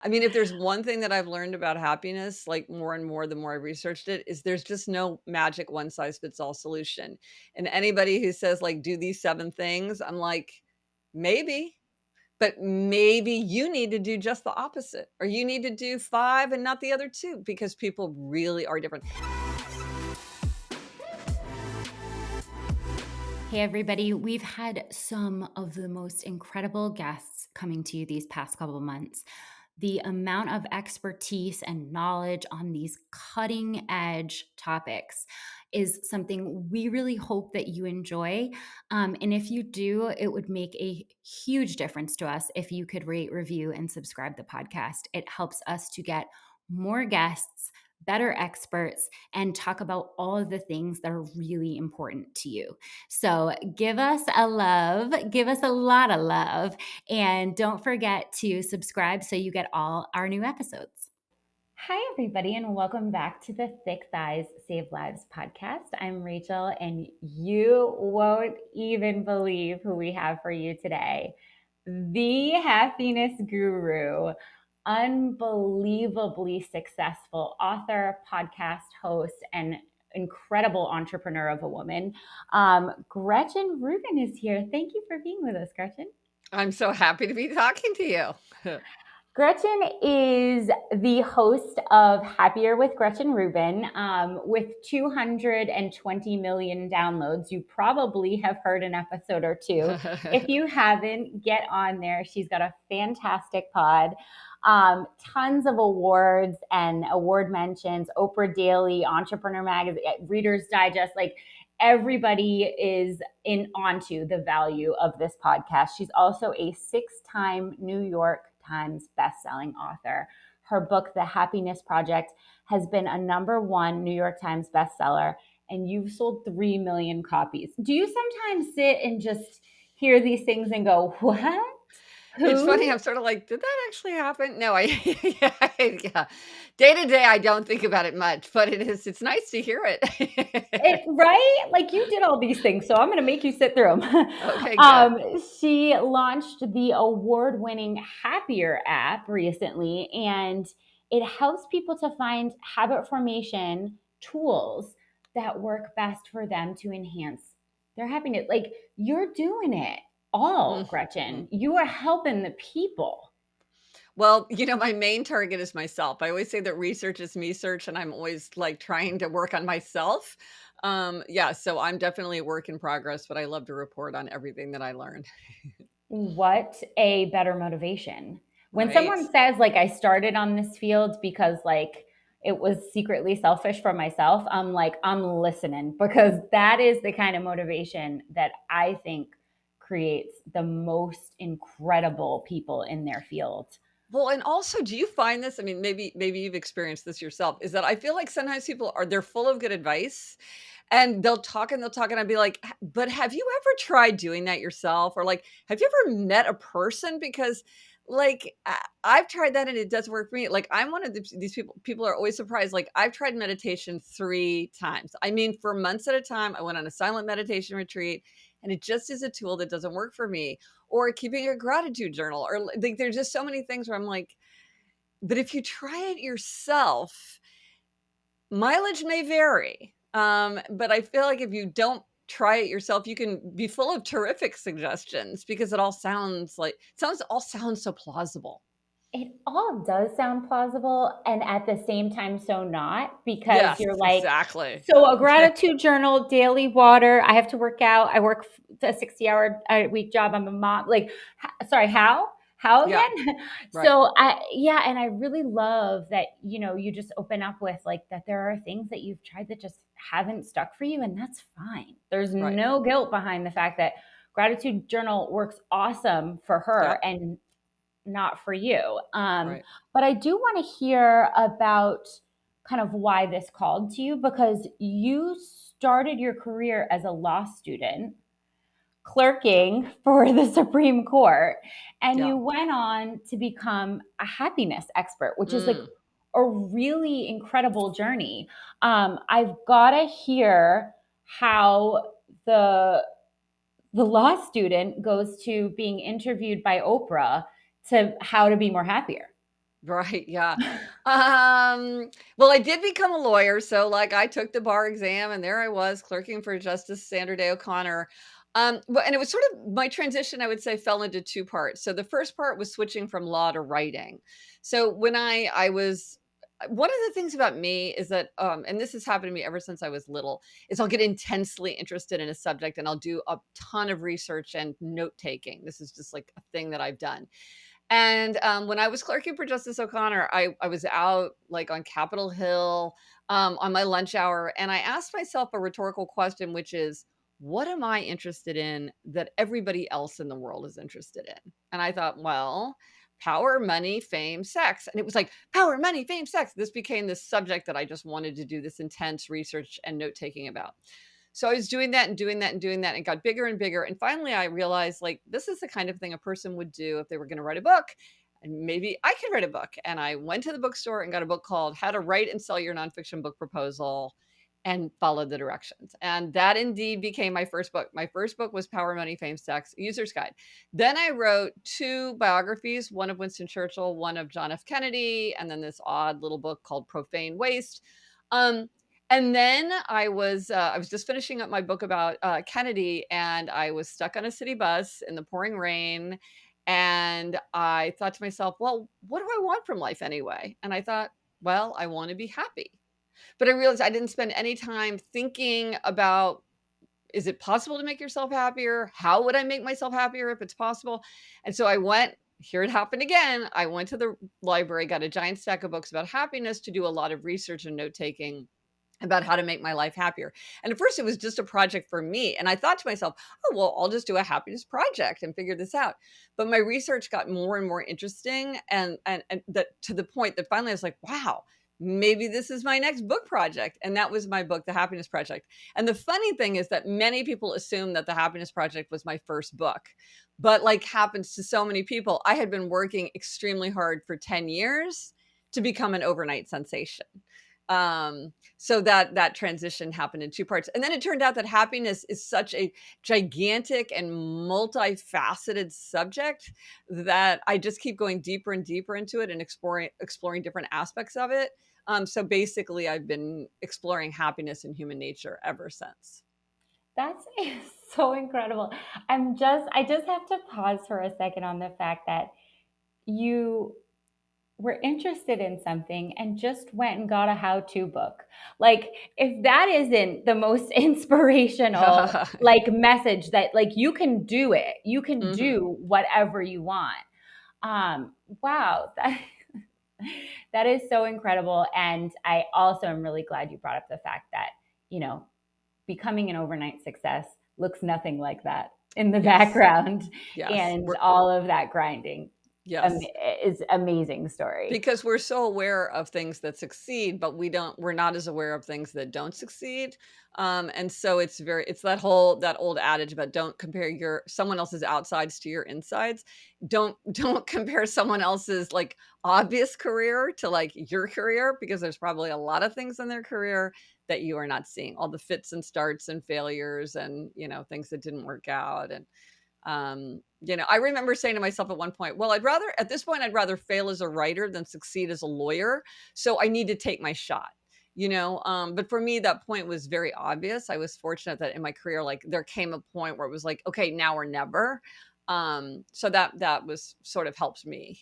I mean, if there's one thing that I've learned about happiness, like more and more, the more I researched it, is there's just no magic one size fits all solution. And anybody who says like, do these 7 things, I'm like, maybe, but maybe you need to do just the opposite, or you need to do 5 and not the other 2, because people really are different. Hey, everybody. We've had some of the most incredible guests coming to you these past couple of months. The amount of expertise and knowledge on these cutting edge topics is something we really hope that you enjoy. And if you do, it would make a huge difference to us if you could rate, review, and subscribe the podcast. It helps us to get more guests, better experts, and talk about all of the things that are really important to you. So give us a love, give us a lot of love, and don't forget to subscribe so you get all our new episodes. Hi, everybody, and welcome back to the Thick Thighs Save Lives podcast. I'm Rachel, and you won't even believe who we have for you today. The happiness guru, unbelievably successful author, podcast host, and incredible entrepreneur of a woman. Gretchen Rubin is here. Thank you for being with us, Gretchen. I'm so happy to be talking to you. Gretchen is the host of Happier with Gretchen Rubin. With 220 million downloads, you probably have heard an episode or two. If you haven't, get on there. She's got a fantastic pod. Tons of awards and award mentions, Oprah Daily, Entrepreneur Magazine, Reader's Digest, like everybody is onto the value of this podcast. She's also a 6-time New York Times bestselling author. Her book, The Happiness Project, has been a #1 New York Times bestseller, and you've sold 3 million copies. Do you sometimes sit and just hear these things and go, what? It's funny, Who? I'm sort of like, "Did that actually happen?" No, I yeah. Day to day, I don't think about it much, but it's nice to hear it. Right? Like you did all these things, so I'm going to make you sit through them. Okay, good. She launched the award-winning Happier app recently, and it helps people to find habit formation tools that work best for them to enhance their happiness. Like you're doing it all, Mhm. Gretchen. You are helping the people. Well, my main target is myself. I always say that research is me search, and I'm always, like, trying to work on myself. Yeah, so I'm definitely a work in progress, but I love to report on everything that I learn. What a better motivation. When Right? someone says, like, I started on this field because, like, it was secretly selfish for myself, I'm like, I'm listening because that is the kind of motivation that I think creates the most incredible people in their field. Well, and also, do you find this? I mean, maybe you've experienced this yourself, is that I feel like sometimes people they're full of good advice, and they'll talk, and I'd be like, But have you ever tried doing that yourself?" Or like, "Have you ever met a person?" Because, like, I've tried that and it doesn't work for me. Like, I'm one of these people are always surprised. Like, I've tried meditation 3 times. I mean, for months at a time, I went on a silent meditation retreat, and it just is a tool that doesn't work for me. Or keeping a gratitude journal, or like, there's just so many things where I'm like, but if you try it yourself, mileage may vary. But I feel like if you don't try it yourself, you can be full of terrific suggestions, because it all sounds so plausible. It all does sound plausible, and at the same time, so not, because Yes, you're like, exactly. so a gratitude journal, daily water. I have to work out. I work a 60-hour a week job. I'm a mom. Like, sorry, how? How Yeah, again? right, Yeah, and I really love that, you just open up with like that there are things that you've tried that just haven't stuck for you, and that's fine. There's right, no guilt behind the fact that gratitude journal works awesome for yeah, her and not for you. right. But I do want to hear about kind of why this called to you because you started your career as a law student clerking for the Supreme Court, and Yeah. you went on to become a happiness expert, which is like Mm. a really incredible journey. I've got to hear how the law student goes to being interviewed by Oprah to how to be more happier. Right, yeah. Well, I did become a lawyer, so, like, I took the bar exam, and there I was clerking for Justice Sandra Day O'Connor. But and it was sort of my transition, I would say, fell into 2 parts. So the first part was switching from law to writing. So when I was one of the things about me is that, and this has happened to me ever since I was little, is I'll get intensely interested in a subject, and I'll do a ton of research and note taking. This is just, like, a thing that I've done. And, when I was clerking for Justice O'Connor, I was out, like, on Capitol Hill, on my lunch hour, and I asked myself a rhetorical question, which is, "What am I interested in that everybody else in the world is interested in?" And I thought, "Well, power, money, fame, sex." And it was like, power, money, fame, sex. This became this subject that I just wanted to do this intense research and note taking about. So I was doing that and doing that and doing that, and it got bigger and bigger. And finally, I realized like this is the kind of thing a person would do if they were going to write a book. And maybe I can write a book. And I went to the bookstore and got a book called How to Write and Sell Your Nonfiction Book Proposal and followed the directions. And that indeed became my first book. My first book was Power, Money, Fame, Sex, User's Guide. Then I wrote two biographies, one of Winston Churchill, one of John F. Kennedy, and then this odd little book called Profane Waste. Um, and then I was just finishing up my book about Kennedy, and I was stuck on a city bus in the pouring rain, and I thought to myself, well, what do I want from life anyway? And I thought, well, I want to be happy. But I realized I didn't spend any time thinking about, is it possible to make yourself happier? How would I make myself happier if it's possible? And so I went, here it happened again. I went to the library, got a giant stack of books about happiness to do a lot of research and note taking about how to make my life happier. And at first it was just a project for me. And I thought to myself, oh, well, I'll just do a happiness project and figure this out. But my research got more and more interesting and that to the point that finally I was like, wow, maybe this is my next book project. And that was my book, The Happiness Project. And the funny thing is that many people assume that The Happiness Project was my first book. But like happens to so many people, I had been working extremely hard for 10 years to become an overnight sensation. So that transition happened in two parts. And then it turned out that happiness is such a gigantic and multifaceted subject that I just keep going deeper and deeper into it and exploring different aspects of it. So basically I've been exploring happiness and human nature ever since. That's so incredible. I just have to pause for a second on the fact that you were interested in something and just went and got a how-to book. Like, if that isn't the most inspirational like message that like you can do it, you can Mhm. do whatever you want. Wow, that that is so incredible. And I also am really glad you brought up the fact that, you know, becoming an overnight success looks nothing like that in the Yes. background. Yes. And all of that grinding Yes. is amazing story. Because we're so aware of things that succeed, but we're not as aware of things that don't succeed. And so it's that old adage about don't compare your someone else's outsides to your insides. Don't compare someone else's like obvious career to like your career because there's probably a lot of things in their career that you are not seeing. All the fits and starts and failures and, things that didn't work out and I remember saying to myself at one point, well, at this point, I'd rather fail as a writer than succeed as a lawyer. So I need to take my shot, but for me, that point was very obvious. I was fortunate that in my career, like there came a point where it was like, okay, now or never. So that was sort of helped me,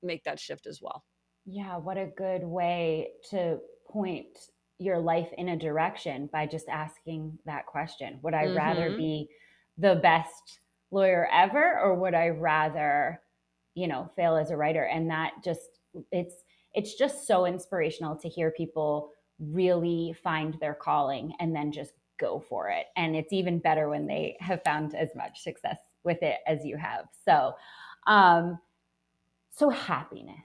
make that shift as well. Yeah, what a good way to point your life in a direction by just asking that question. Would I rather Hmm. be the best lawyer ever, or would I rather, fail as a writer? And that just it's it's just so inspirational to hear people really find their calling and then just go for it. And it's even better when they have found as much success with it as you have. Um, so happiness.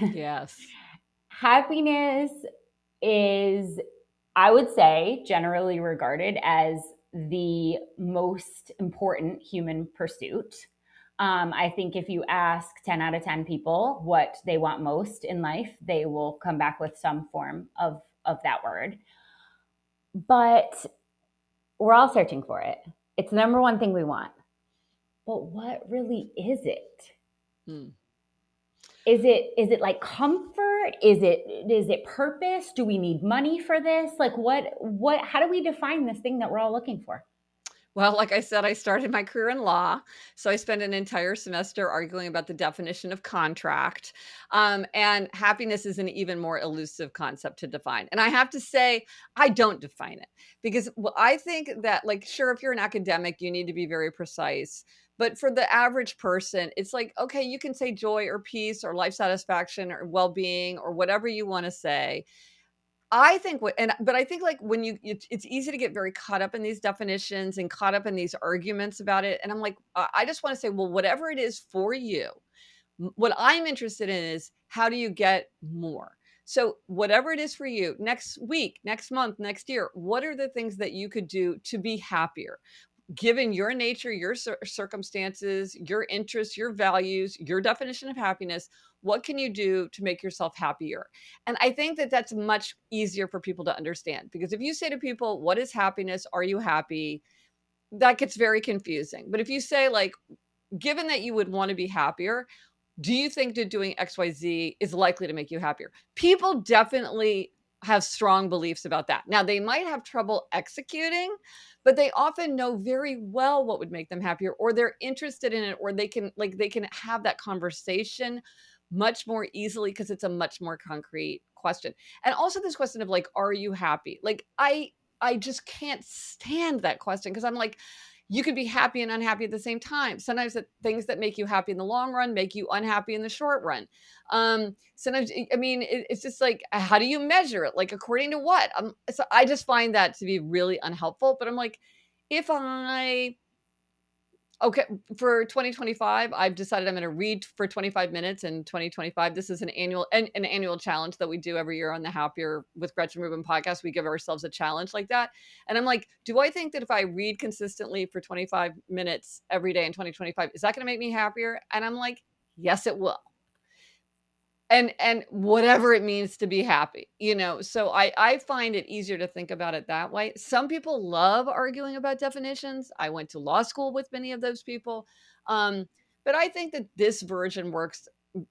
Yes. Happiness is, I would say, generally regarded as the most important human pursuit. I think if you ask 10 out of 10 people what they want most in life, they will come back with some form of that word. But we're all searching for it. It's the number one thing we want. But what really is it? Hmm. Is it like comfort? Is it purpose? Do we need money for this? Like what how do we define this thing that we're all looking for? Well, like I said, I started my career in law, so I spent an entire semester arguing about the definition of contract. And happiness is an even more elusive concept to define. And I have to say, I don't define it because I think that, like, sure, if you're an academic, you need to be very precise. But for the average person, it's like, okay, you can say joy or peace or life satisfaction or well being or whatever you want to say. I think what and but I think, like, when it's easy to get very caught up in these definitions and caught up in these arguments about it, and I'm like, I just wanna say, well, whatever it is for you, what I'm interested in is how do you get more? So, whatever it is for you, next week, next month, next year, what are the things that you could do to be happier? Given your nature, your circumstances, your interests, your values, your definition of happiness, what can you do to make yourself happier? And I think that that's much easier for people to understand because if you say to people, "What is happiness? Are you happy?" That gets very confusing. But if you say, like, given that you would want to be happier, do you think that doing XYZ is likely to make you happier? People definitely have strong beliefs about that. Now, they might have trouble executing, but they often know very well what would make them happier, or they're interested in it, or they can have that conversation much more easily because it's a much more concrete question. And also this question of, like, are you happy? Like, I just can't stand that question because I'm like, you could be happy and unhappy at the same time. Sometimes the things that make you happy in the long run make you unhappy in the short run. Sometimes, I mean, it's just like, how do you measure it? Like, according to what? So I just find that to be really unhelpful. But I'm like, if I okay, for 2025, I've decided I'm gonna read for 25 minutes in 2025. This is an annual challenge that we do every year on the Happier with Gretchen Rubin podcast. We give ourselves a challenge like that. And I'm like, do I think that if I read consistently for 25 minutes every day in 2025, is that gonna make me happier? And I'm like, yes, it will. And whatever it means to be happy, you know? So I find it easier to think about it that way. Some people love arguing about definitions. I went to law school with many of those people. But I think that this version works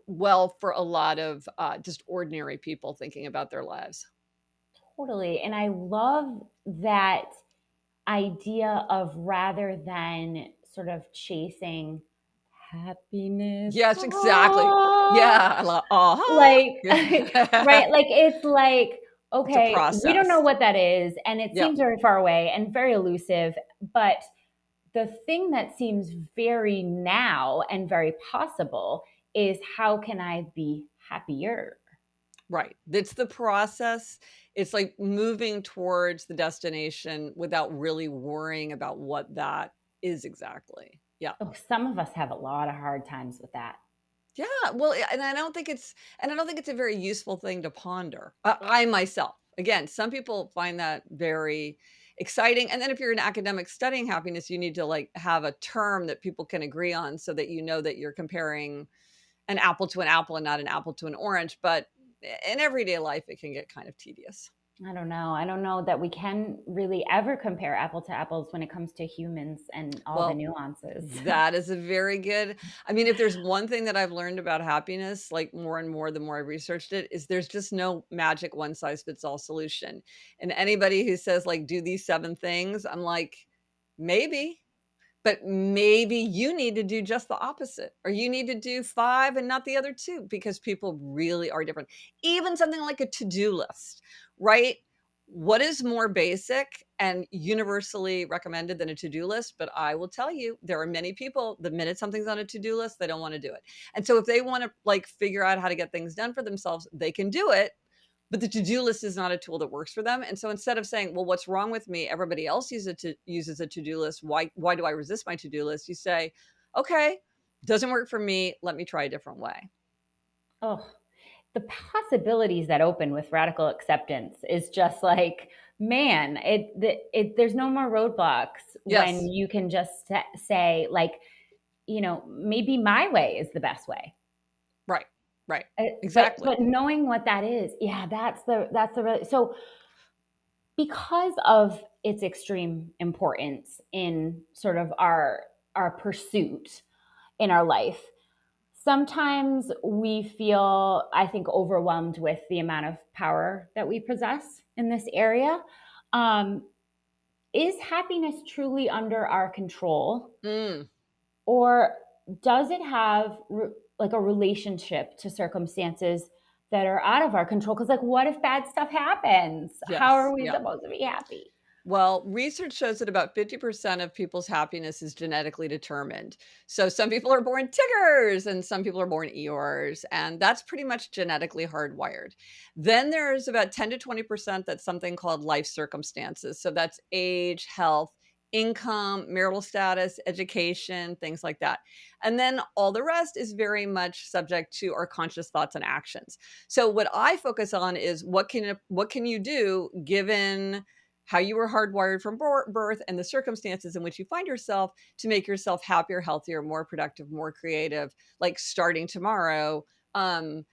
well for a lot of, just ordinary people thinking about their lives. Totally. And I love that idea of rather than sort of chasing happiness. Yes, exactly. Ah, Yeah, I love uh-huh. like right, like it's like It's a okay, we don't know process. what that is and it Yep. seems very far away and very elusive, but the thing that seems very now and very possible is how can I be happier? Right. It's the process. It's like moving towards the destination without really worrying about what that is exactly. Yeah. Oh, some of us have a lot of hard times with that. Yeah. Well, and I don't think it's a very useful thing to ponder. I myself, again, some people find that very exciting. And then if you're an academic studying happiness, you need to, like, have a term that people can agree on so that you know that you're comparing an apple to an apple and not an apple to an orange. But in everyday life, it can get kind of tedious. I don't know. I don't know that we can really ever compare apple to apples when it comes to humans and all the Well, nuances. that is a very good I mean, if there's one thing that I've learned about happiness, like, more and more the more I researched it, is there's just no magic one size fits all solution. And anybody who says, like, "Do these 7 things," I'm like, "Maybe." But maybe you need to do just the opposite, or you need to do 5 and not the other 2 because people really are different. Even something like a to-do list, right? What is more basic and universally recommended than a to-do list? But I will tell you, there are many people, the minute something's on a to-do list, they don't wanna do it. And so if they wanna, like, figure out how to get things done for themselves, they can do it, but the to-do list is not a tool that works for them. And so instead of saying, "Well, what's wrong with me? Everybody else uses a to-do list. Why do I resist my to-do list?" You say, "Okay, doesn't work for me. Let me try a different way." Oh, the possibilities that open with radical acceptance is just like, man, there's no more roadblocks when Yes. you can just say, like, maybe my way is the best way. Right. Right. But Exactly. knowing what that is, yeah, that's the really so because of its extreme importance in sort of our pursuit in our life. sometimes we feel, I think, overwhelmed with the amount of power that we possess in this area. Um, is happiness truly under our control, Mm, or does it have like a relationship to circumstances that are out of our control? Because, like, what if bad stuff happens? How yes, are we yeah. supposed to be happy? Well, research shows that about 50% of people's happiness is genetically determined. So some people are born Tiggers and some people are born Eeyores, and that's pretty much genetically hardwired. Then there's about 10 to 20% that's something called life circumstances. So that's age, health, income, marital status, education, things like that. And then all the rest is very much subject to our conscious thoughts and actions. So what I focus on is what can you do given how you were hardwired from birth and the circumstances in which you find yourself to make yourself happier, healthier, more productive, more creative, like starting tomorrow,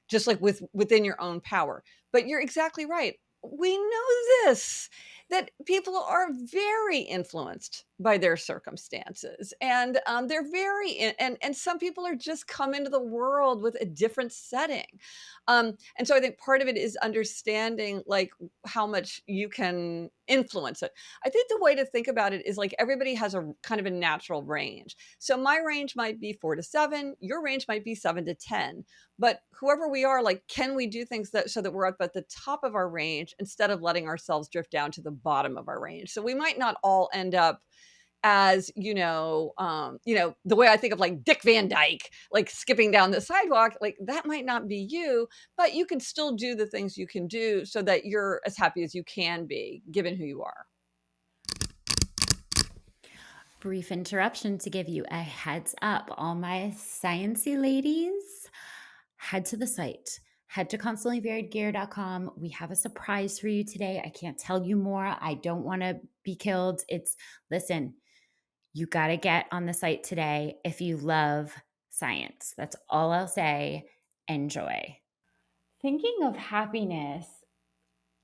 just like within your own power. But you're exactly right. We know this, that people are very influenced by their circumstances, and they're and some people are just come into the world with a different setting, and so I think part of it is understanding like how much you can influence it. I think the way to think about it is like everybody has a kind of a natural range. So my range might be 4 to 7, your range might be 7 to 10. But whoever we are, like, can we do things that so that we're up at the top of our range instead of letting ourselves drift down to the bottom of our range? So we might not all end up as the way I think of like Dick Van Dyke, like skipping down the sidewalk, like that might not be you, but you can still do the things you can do so that you're as happy as you can be, given who you are. Brief interruption to give you a heads up. All my sciency ladies, head to the site. Head to constantlyvariedgear.com. We have a surprise for you today. I can't tell you more. I don't want to be killed. Listen, you got to get on the site today if you love science. That's all I'll say. Enjoy. Thinking of happiness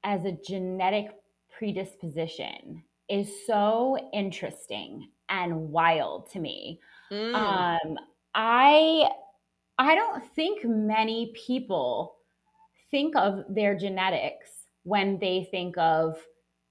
as a genetic predisposition is so interesting and wild to me. Mm, Um, I I don't think many people think of their genetics when they think of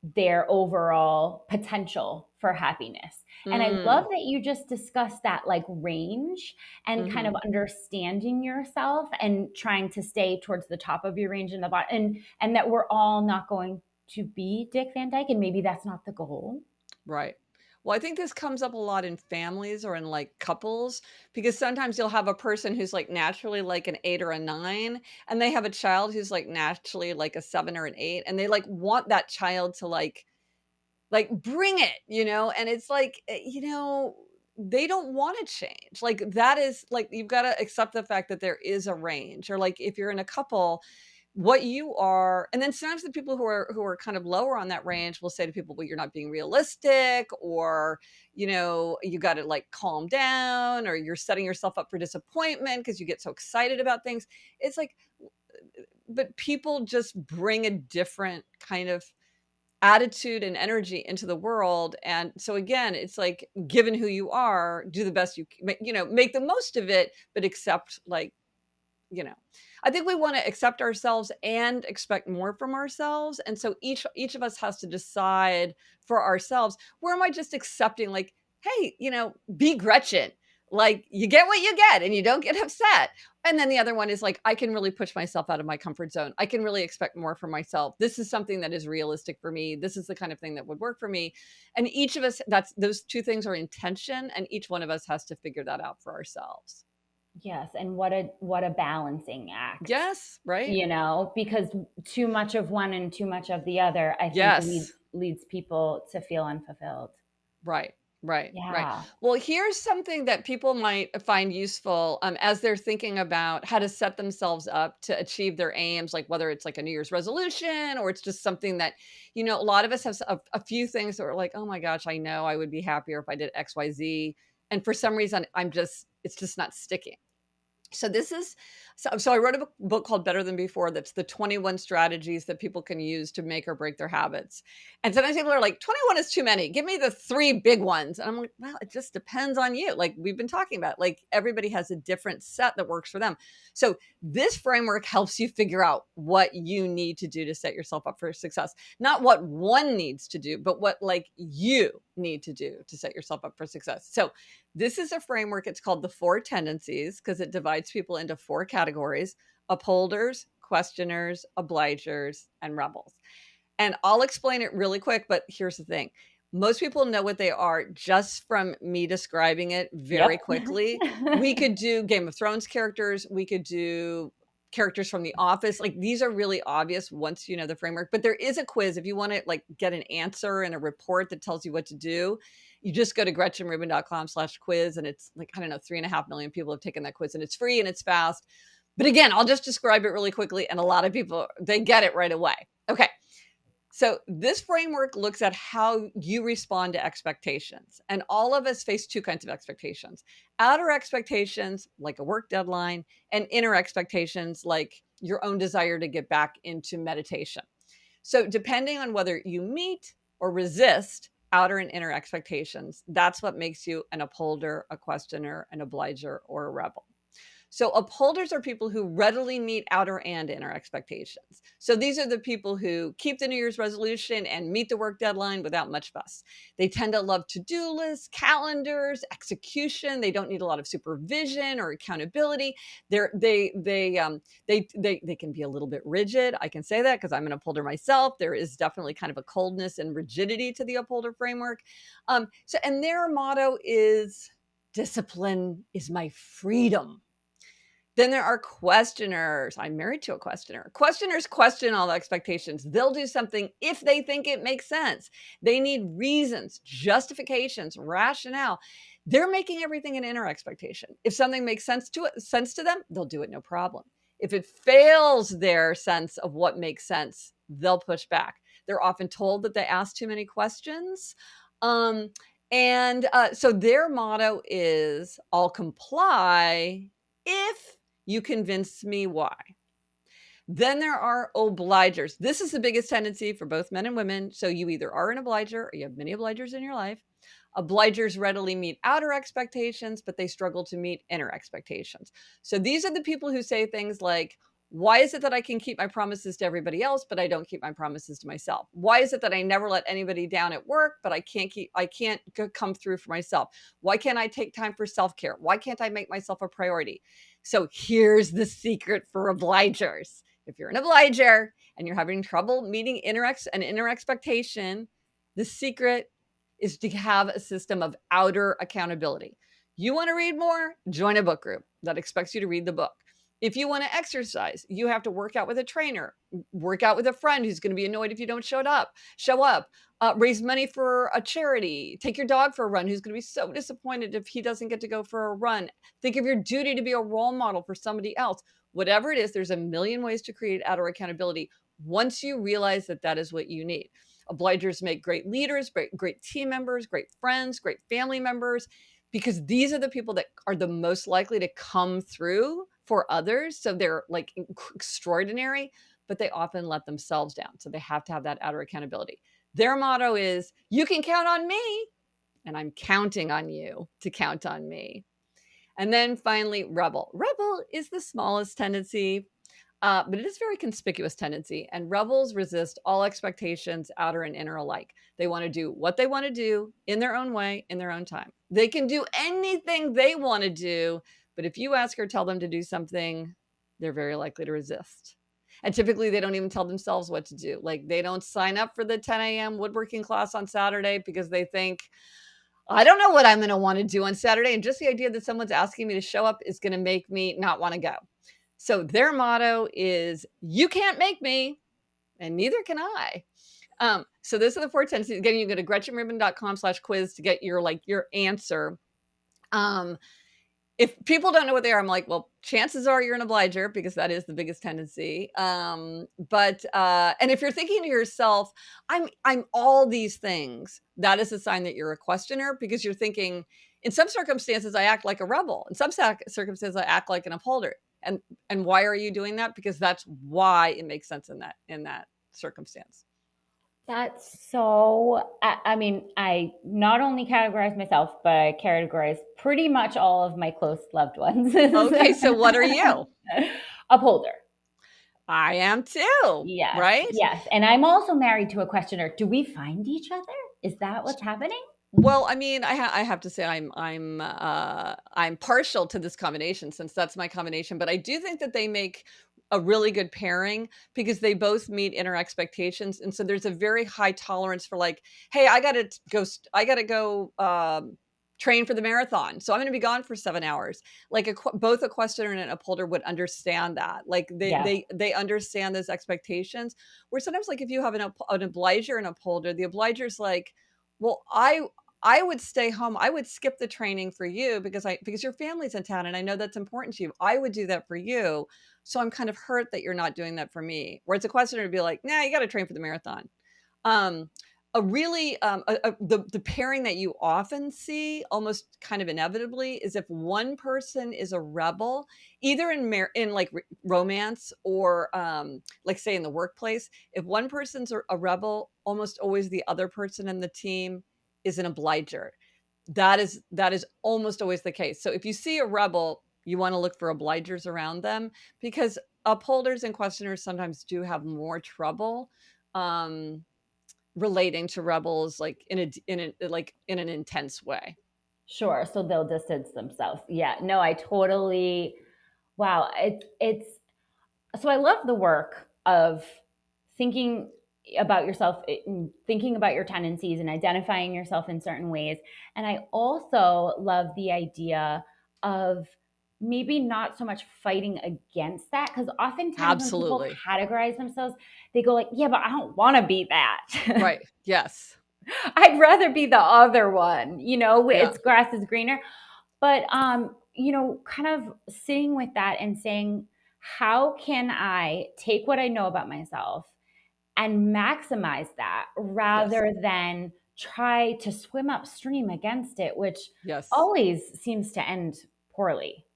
their overall potential for happiness. And I love mm, that you just discussed that, like, range and kind of mhm. understanding yourself and trying to stay towards the top of your range and the bottom, and that we're all not going to be Dick Van Dyke, and maybe that's not the goal. Right. Well, I think this comes up a lot in families or in like couples because sometimes you'll have a person who's like naturally like an 8 or a 9 and they have a child who's like naturally like a 7 or an 8 and they like want that child to like bring it, and it's like, they don't want to change. Like that is like you've got to accept the fact that there is a range or like if you're in a couple what you are, and then sometimes the people who are kind of lower on that range will say to people, well, you're not being realistic, or you got to like calm down, or you're setting yourself up for disappointment because you get so excited about things. It's like, but people just bring a different kind of attitude and energy into the world, and so again it's like given who you are, do the best make the most of it, but accept like you know, I think we wanna accept ourselves and expect more from ourselves, and so each of us has to decide for ourselves, where am I just accepting like, "Hey, be Gretchen." Like, you get what you get and you don't get upset. And then the other one is like, I can really push myself out of my comfort zone. I can really expect more from myself. This is something that is realistic for me. This is the kind of thing that would work for me. And each of us, that's those 2 things are intention, and each one of us has to figure that out for ourselves. Yes, and what a balancing act. Yes, right? Because too much of one and too much of the other, I think, Yes. leads people to feel unfulfilled. Right, right, right. Yeah. Well, here's something that people might find useful, as they're thinking about how to set themselves up to achieve their aims, like whether it's like a New Year's resolution or it's just something that, a lot of us have a few things that are like, oh my gosh, I know I would be happier if I did XYZ. And for some reason, it's just not sticking. So this is so I wrote a book called Better Than Before that's the 21 strategies that people can use to make or break their habits. And sometimes people are like, 21 is too many. Give me the 3 big ones. And I'm like, well, it just depends on you. Like we've been talking about, like everybody has a different set that works for them. So this framework helps you figure out what you need to do to set yourself up for success. Not what one needs to do, but what like you need to do to set yourself up for success. So this is a framework. It's called the 4 tendencies because it divides people into 4 categories: upholders, questioners, obligers, and rebels. And I'll explain it really quick, but here's the thing. Most people know what they are just from me describing it very Yep. quickly. We could do Game of Thrones characters, we could do characters from The Office. Like these are really obvious once you know the framework, but there is a quiz if you want to like get an answer and a report that tells you what to do. You just go to gretchenrubin.com/quiz and it's like, I don't know, 3.5 million people have taken that quiz and it's free and it's fast. But again, I'll just describe it really quickly and a lot of people, they get it right away. Okay. So, this framework looks at how you respond to expectations. And all of us face 2 kinds of expectations: outer expectations, like a work deadline, and inner expectations, like your own desire to get back into meditation. So, depending on whether you meet or resist outer and inner expectations, that's what makes you an upholder, a questioner, an obliger, or a rebel. So upholders are people who readily meet outer and inner expectations. So these are the people who keep the New Year's resolution and meet the work deadline without much fuss. They tend to love to-do lists, calendars, execution. They don't need a lot of supervision or accountability. They can be a little bit rigid. I can say that because I'm an upholder myself. There is definitely kind of a coldness and rigidity to the upholder framework. And their motto is discipline is my freedom. Then there are questioners. I'm married to a questioner. Questioners question all the expectations. They'll do something if they think it makes sense. They need reasons, justifications, rationale. They're making everything an inner expectation. If something makes sense to them, they'll do it no problem. If it fails their sense of what makes sense, they'll push back. They're often told that they ask too many questions. Um, so their motto is, I'll comply if you convince me why. Then there are obligers. This is the biggest tendency for both men and women. So you either are an obliger or you have many obligers in your life. Obligers readily meet outer expectations, but they struggle to meet inner expectations. So these are the people who say things like, why is it that I can keep my promises to everybody else, but I don't keep my promises to myself? Why is it that I never let anybody down at work, but I can't come through for myself? Why can't I take time for self-care? Why can't I make myself a priority? So here's the secret for obligers. If you're an obliger and you're having trouble meeting an inner expectation, the secret is to have a system of outer accountability. You want to read more? Join a book group that expects you to read the book. If you want to exercise, you have to work out with a trainer, work out with a friend who's going to be annoyed if you don't show up, raise money for a charity, take your dog for a run, who's going to be so disappointed if he doesn't get to go for a run. Think of your duty to be a role model for somebody else. Whatever it is, there's a million ways to create outer accountability once you realize that that is what you need. Obligers make great leaders, great team members, great friends, great family members, because these are the people that are the most likely to come through for others. So they're like extraordinary, but they often let themselves down. So they have to have that outer accountability. Their motto is, you can count on me, and I'm counting on you to count on me. And then finally, rebel. Rebel is the smallest tendency, but it is a very conspicuous tendency. And rebels resist all expectations, outer and inner alike. They want to do what they want to do in their own way, in their own time. They can do anything they want to do, but if you ask or tell them to do something, they're very likely to resist. And typically, they don't even tell themselves what to do. Like they don't sign up for the 10 a.m. woodworking class on Saturday because they think, I don't know what I'm going to want to do on Saturday. And just the idea that someone's asking me to show up is going to make me not want to go. So their motto is, you can't make me, and neither can I. So those are the 4 tendencies. Again, you can go to gretchenrubin.com/quiz to get your answer. if people don't know what they are, I'm like, well, chances are you're an obliger because that is the biggest tendency. And if you're thinking to yourself, I'm all these things, that is a sign that you're a questioner because you're thinking, in some circumstances, I act like a rebel. In some circumstances, I act like an upholder. And and why are you doing that? Because that's why it makes sense in that circumstance. That's so, I mean, I not only categorize myself, but I categorize pretty much all of my close loved ones. Okay, so what are you? Upholder. I am too, Yes, right? yes. And I'm also married to a questioner. Do we find each other? Is that what's happening? Well, I mean, I have to say I'm partial to this combination since that's my combination, but I do think that they make a really good pairing because they both meet inner expectations, and so there's a very high tolerance for like, "Hey, I gotta go, train for the marathon, so I'm gonna be gone for 7 hours." Like, both a questioner and an upholder would understand that. Like, Yes, they understand those expectations, where sometimes, like, if you have an obliger and upholder, the obliger's like, "Well, I would stay home. I would skip the training for you because your family's in town and I know that's important to you. I would do that for you. So I'm kind of hurt that you're not doing that for me." Whereas a questioner would be like, "Nah, you got to train for the marathon." Um, a really the pairing that you often see almost kind of inevitably is if one person is a rebel, either in like romance or like say in the workplace. If one person's a rebel, almost always the other person in the team is an obliger. That is almost always the case. So if you see a rebel, you want to look for obligers around them because upholders and questioners sometimes do have more trouble um, relating to rebels like in an intense way. sure. So they'll distance themselves. Yeah, no, I totally, wow. It's, so I love the work of thinking about yourself, thinking about your tendencies and identifying yourself in certain ways. And I also love the idea of maybe not so much fighting against that, because oftentimes when people Absolutely. categorize themselves, they go like, yeah, but I don't want to be that. Right. Yes. I'd rather be the other one, Yeah. it's grass is greener. But kind of sitting with that and saying, how can I take what I know about myself and maximize that Yes. rather than try to swim upstream against it, which Yes. always seems to end poorly.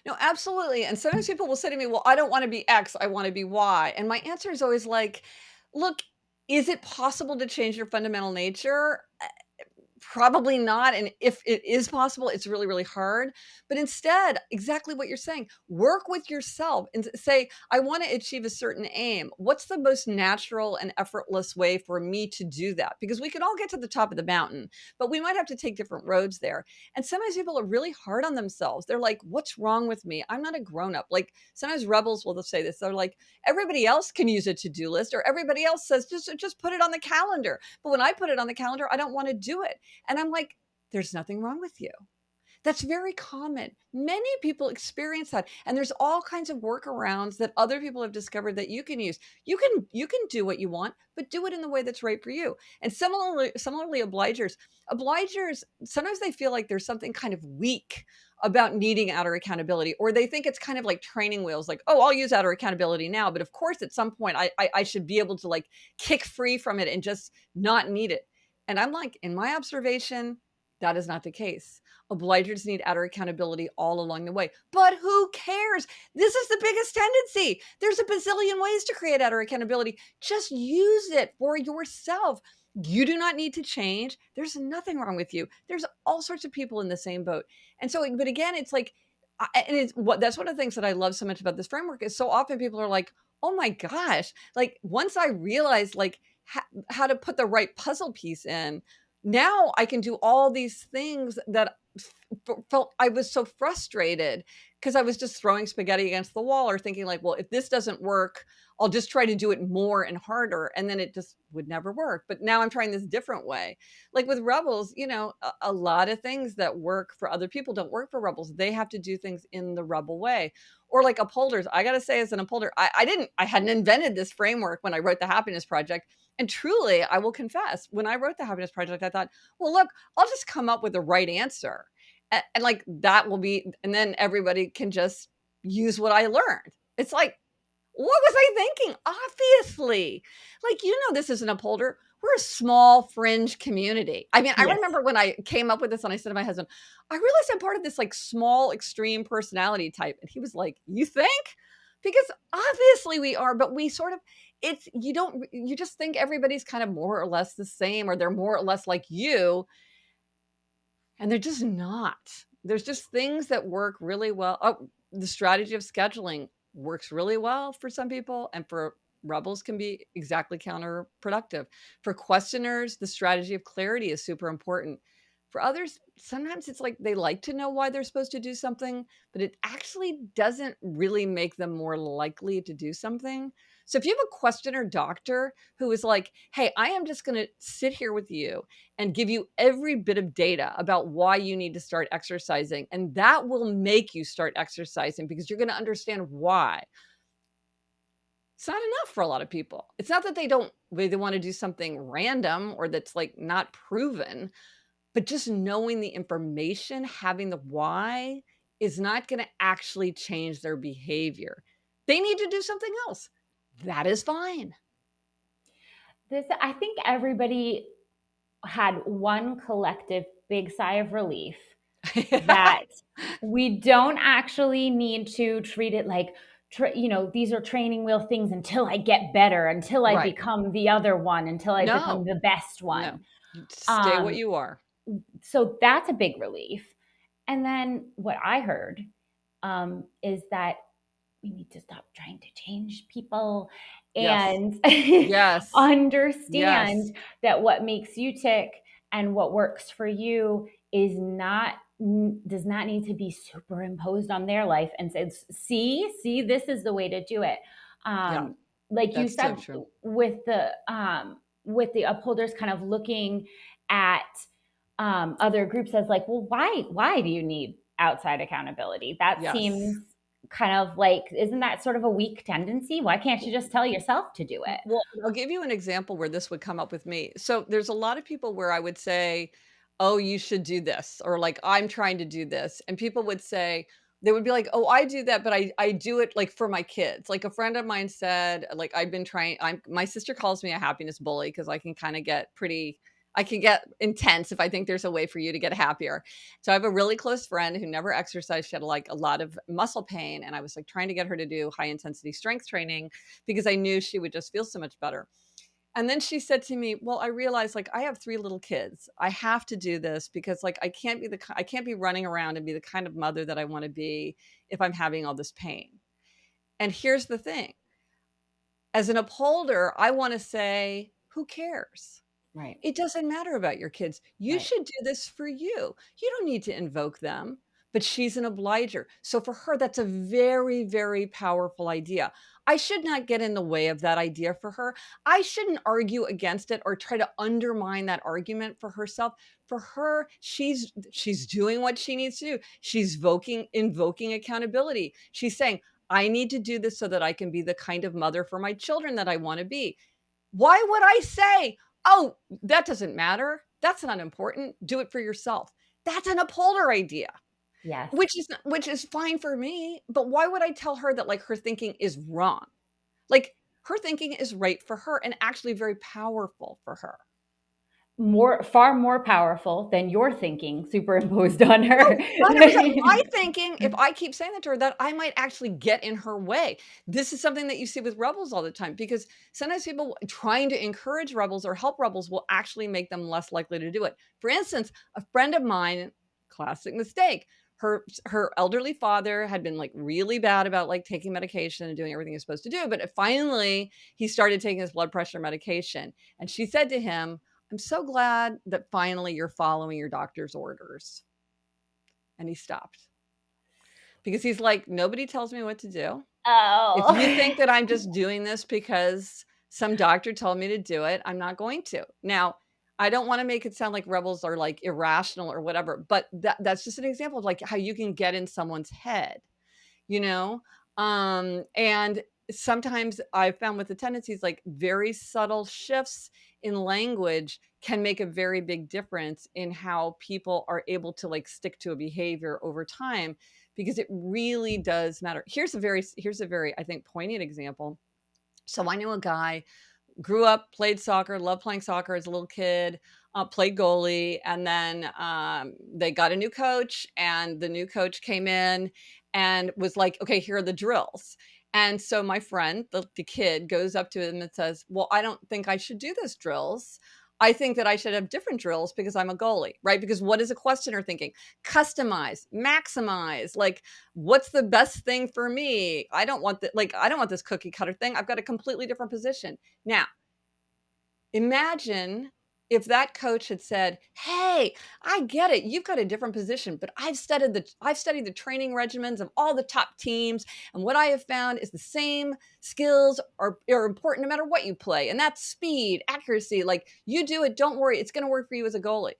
No, absolutely. And sometimes people will say to me, "Well, I don't want to be X, I want to be Y." And my answer is always like, "Look, is it possible to change your fundamental nature? Probably not, and if it is possible, it's really, really hard, but instead, exactly what you're saying, work with yourself and say, "I wanna achieve a certain aim. What's the most natural and effortless way for me to do that?" Because we can all get to the top of the mountain, but we might have to take different roads there, and sometimes people are really hard on themselves. They're like, "What's wrong with me? I'm not a grown-up." Like, sometimes rebels will say this, they're like, "Everybody else can use a to-do list," or everybody else says, Just put it on the calendar." But when I put it on the calendar, I don't wanna do it. And I'm like, there's nothing wrong with you. That's very common. Many people experience that. And there's all kinds of workarounds that other people have discovered that you can use. You can do what you want, but do it in the way that's right for you. And similarly obligers, sometimes they feel like there's something kind of weak about needing outer accountability, or they think it's kind of like training wheels, like, oh, I'll use outer accountability now. But of course, at some point I should be able to like kick free from it and just not need it. And I'm like, in my observation, that is not the case. Obligers need outer accountability all along the way. But who cares? This is the biggest tendency. There's a bazillion ways to create outer accountability. Just use it for yourself. You do not need to change. There's nothing wrong with you. There's all sorts of people in the same boat. And so, but again, it's like, and it's what that's one of the things that I love so much about this framework is so often people are like, oh my gosh, like once I realized like how to put the right puzzle piece in, now I can do all these things that felt I was so frustrated because I was just throwing spaghetti against the wall or thinking like, well, if this doesn't work, I'll just try to do it more and harder. And then it just would never work. But now I'm trying this different way. Like with rebels, a lot of things that work for other people don't work for rebels. They have to do things in the rebel way. Or like upholders. I gotta say, as an upholder, I hadn't invented this framework when I wrote the Happiness Project. And truly, I will confess, when I wrote the Happiness Project, I thought, well, look, I'll just come up with the right answer. And like that will be, and then everybody can just use what I learned. It's like, what was I thinking? Obviously. Like, this is an upholder. We're a small fringe community. I mean, I Yes. remember when I came up with this and I said to my husband, I realized I'm part of this like small extreme personality type. And he was like, you think? Because obviously we are, but we sort of, it's, you just think everybody's kind of more or less the same, or they're more or less like you. And they're just not. There's just things that work really well. Oh, the strategy of scheduling works really well for some people, and for rebels can be exactly counterproductive. For questioners, the strategy of clarity is super important. For others, sometimes it's like they like to know why they're supposed to do something, but it actually doesn't really make them more likely to do something. So if you have a questioner doctor who is like, hey, I am just going to sit here with you and give you every bit of data about why you need to start exercising. And that will make you start exercising because you're going to understand why. It's not enough for a lot of people. It's not that they want to do something random or that's like not proven, but just knowing the information, having the why is not going to actually change their behavior. They need to do something else. That is fine. I think everybody had one collective big sigh of relief that we don't actually need to treat it like, these are training wheel things until I get better, until I Right. become the other one, until I become No, the best no. one. Stay what Um, you are. so that's a big relief. And then what I heard is that we need to stop trying to change people Yes. and Yes. Yes. understand that what makes you tick and what works for you does not need to be superimposed on their life and says, see, this is the way to do it. Yeah, um, like you that's so said, true. with the upholders kind of looking at other groups as like, well, why do you need outside accountability? That Yes. seems kind of like, isn't that sort of a weak tendency? Why can't you just tell yourself to do it? Well, I'll give you an example where this would come up with me. So there's a lot of people where I would say, "Oh, you should do this," or like, "I'm trying to do this." And people would say, they would be like, "Oh, I do that, but I do it like for my kids." Like a friend of mine said, like, I've been trying, my sister calls me a happiness bully because I can get intense if I think there's a way for you to get happier. So I have a really close friend who never exercised. She had like a lot of muscle pain, and I was like trying to get her to do high intensity strength training because I knew she would just feel so much better. And then she said to me, "Well, I realized like I have 3 little kids. I have to do this because like I can't be running around and be the kind of mother that I want to be if I'm having all this pain." And here's the thing. As an upholder, I want to say, who cares? Right, It doesn't matter about your kids. You right. should do this for you. You don't need to invoke them, but she's an obliger. So for her, that's a very, very powerful idea. I should not get in the way of that idea for her. I shouldn't argue against it or try to undermine that argument for herself. For her, she's doing what she needs to do. She's invoking accountability. She's saying, I need to do this so that I can be the kind of mother for my children that I want to be. Why would I say, "Oh, that doesn't matter. That's not important. Do it for yourself." That's an upholder idea, Yes. which is fine for me, but why would I tell her that, like, her thinking is wrong? Like, her thinking is right for her and actually very powerful for her. Far more powerful than your thinking superimposed on her. Oh, 100%. My thinking, if I keep saying that to her, that I might actually get in her way. This is something that you see with rebels all the time because sometimes people trying to encourage rebels or help rebels will actually make them less likely to do it. For instance, a friend of mine, classic mistake. Her elderly father had been like really bad about like taking medication and doing everything he's supposed to do, but finally he started taking his blood pressure medication. And she said to him, "I'm so glad that finally you're following your doctor's orders." And he stopped because he's like, "Nobody tells me what to do. If you Oh. think that I'm just doing this because some doctor told me to do it, I'm not going to." Now, I don't wanna make it sound like rebels are, like, irrational or whatever, but that's just an example of, like, how you can get in someone's head, you know? And sometimes I've found with the tendencies, like, very subtle shifts in language can make a very big difference in how people are able to, like, stick to a behavior over time, because it really does matter. Here's a very, I think, poignant example. So I knew a guy, grew up, played soccer, loved playing soccer as a little kid, played goalie, and then they got a new coach, and the new coach came in and was like, "Okay, here are the drills." And so my friend, the kid, goes up to him and says, "Well, I don't think I should do those drills. I think that I should have different drills because I'm a goalie," right? Because what is a questioner thinking? Customize, maximize, like, what's the best thing for me? I don't want this cookie cutter thing. I've got a completely different position. Now, imagine if that coach had said, "Hey, I get it. You've got a different position, but I've studied the training regimens of all the top teams, and what I have found is the same skills are important no matter what you play, and that's speed, accuracy. Like, you do it, don't worry, it's going to work for you as a goalie."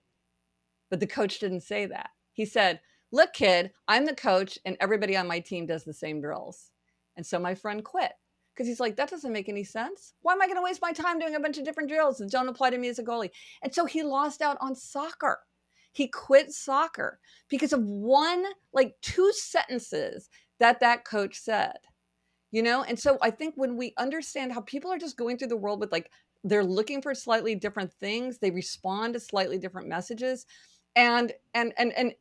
But the coach didn't say that. He said, "Look, kid, I'm the coach and everybody on my team does the same drills." And so my friend quit because he's like, "That doesn't make any sense. Why am I going to waste my time doing a bunch of different drills that don't apply to me as a goalie?" And so he lost out on soccer. He quit soccer because of one, like, two sentences that coach said. And so I think when we understand how people are just going through the world with, like, they're looking for slightly different things, they respond to slightly different messages, and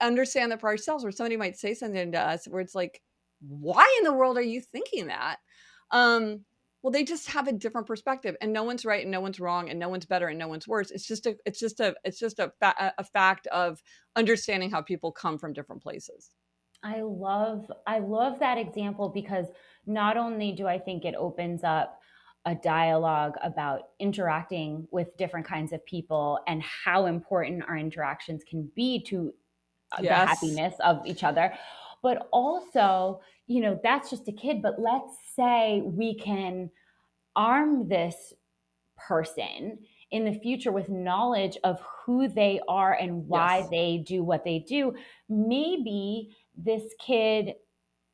understand that for ourselves, where somebody might say something to us where it's like, "Why in the world are you thinking that?" Well, they just have a different perspective, and no one's right and no one's wrong and no one's better and no one's worse. It's just a fact of understanding how people come from different places. I love that example because not only do I think it opens up a dialogue about interacting with different kinds of people and how important our interactions can be to the Yes. happiness of each other, but also, that's just a kid, but let's say we can arm this person in the future with knowledge of who they are and why Yes. they do what they do. Maybe this kid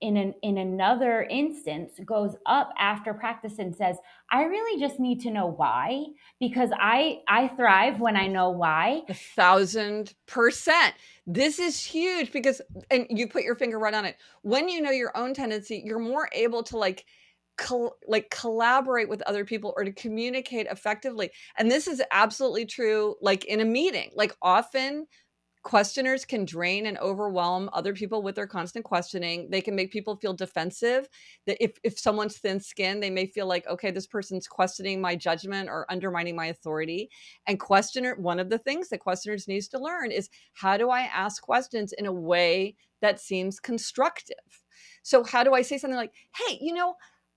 in another instance goes up after practice and says, "I really just need to know why, because I thrive when I know why." 1,000%. This is huge because, and you put your finger right on it. When you know your own tendency, you're more able to, like, collaborate with other people or to communicate effectively. And this is absolutely true, like, in a meeting. Like, often questioners can drain and overwhelm other people with their constant questioning. They can make people feel defensive. That if someone's thin-skinned, they may feel like, okay, this person's questioning my judgment or undermining my authority. And one of the things that questioners needs to learn is, how do I ask questions in a way that seems constructive? So how do I say something like, "Hey,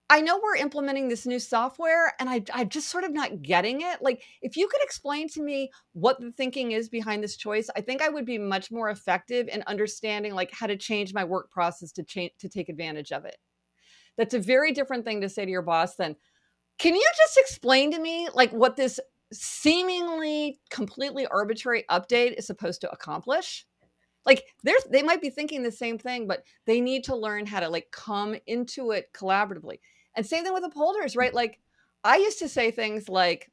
I know we're implementing this new software and I'm just sort of not getting it. Like, if you could explain to me what the thinking is behind this choice, I think I would be much more effective in understanding, like, how to change my work process to take advantage of it." That's a very different thing to say to your boss than, "Can you just explain to me, like, what this seemingly completely arbitrary update is supposed to accomplish?" Like, they might be thinking the same thing, but they need to learn how to, like, come into it collaboratively. And same thing with upholders, right? Like, I used to say things like,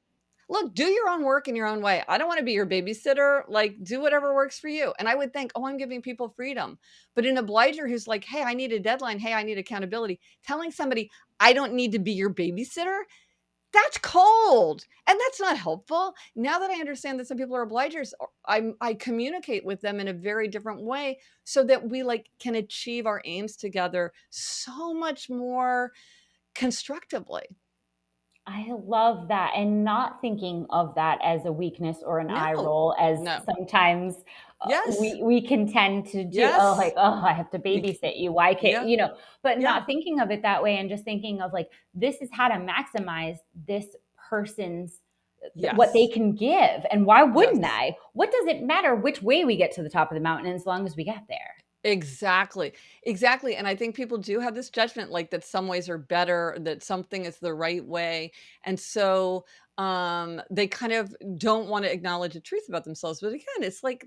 "Look, do your own work in your own way. I don't wanna be your babysitter, like, do whatever works for you." And I would think, "Oh, I'm giving people freedom." But an obliger who's like, "Hey, I need a deadline. Hey, I need accountability." Telling somebody, "I don't need to be your babysitter," that's cold, and that's not helpful. Now that I understand that some people are obligers, I communicate with them in a very different way so that we, like, can achieve our aims together so much more constructively. I love that, and not thinking of that as a weakness or an eye No. roll, as No. sometimes Yes. we can tend to do. Oh, like, Yes. oh, I have to You c babysit you. Why can't Yeah. But Yeah. not thinking of it that way, and just thinking of, like, this is how to maximize this person's what they Yes. can give, and why wouldn't Yes. I? What does it matter which way we get to the top of the mountain as long as we get there? Exactly. Exactly, and I think people do have this judgment, like, that some ways are better, that something is the right way, and so, they kind of don't wanna acknowledge the truth about themselves, but again, it's like,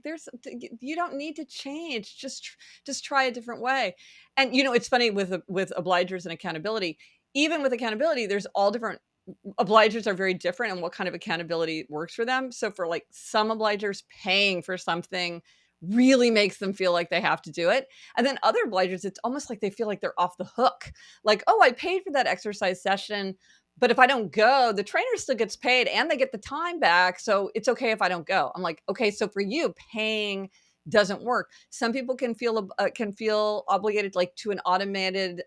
you don't need to change, just try a different way. And, it's funny with obligers and accountability. even with accountability, there's all different obligers are very different and what kind of accountability works for them. So for like some obligers, paying for something really makes them feel like they have to do it. And then other obligers, it's almost like they feel like they're off the hook. Like, oh, I paid for that exercise session, but if I don't go, the trainer still gets paid and they get the time back. So it's okay if I don't go. I'm like, okay, so for you, paying doesn't work. Some people can feel obligated like to an automated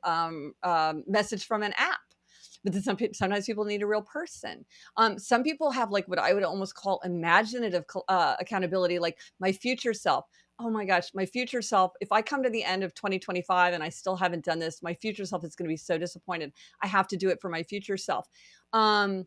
message from an app, but then sometimes people need a real person. Some people have like what I would almost call imaginative accountability, like my future self. Oh my gosh, my future self, if I come to the end of 2025 and I still haven't done this, my future self is going to be so disappointed. I have to do it for my future self. Um,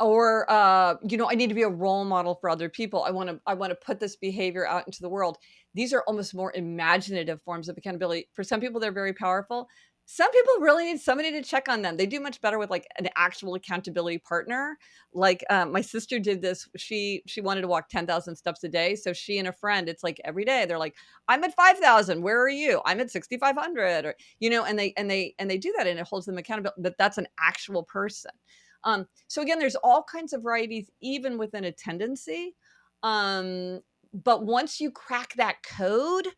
or I need to be a role model for other people. I want to put this behavior out into the world. These are almost more imaginative forms of accountability. For some people they're very powerful. Some people really need somebody to check on them. They do much better with like an actual accountability partner. Like my sister did this. She wanted to walk 10,000 steps a day, so she and a friend, it's like every day they're like, I'm at 5,000, where are you? I'm at 6,500. Or and they do that and it holds them accountable, but that's an actual person. So again, there's all kinds of varieties, even within a tendency. But once you crack that code,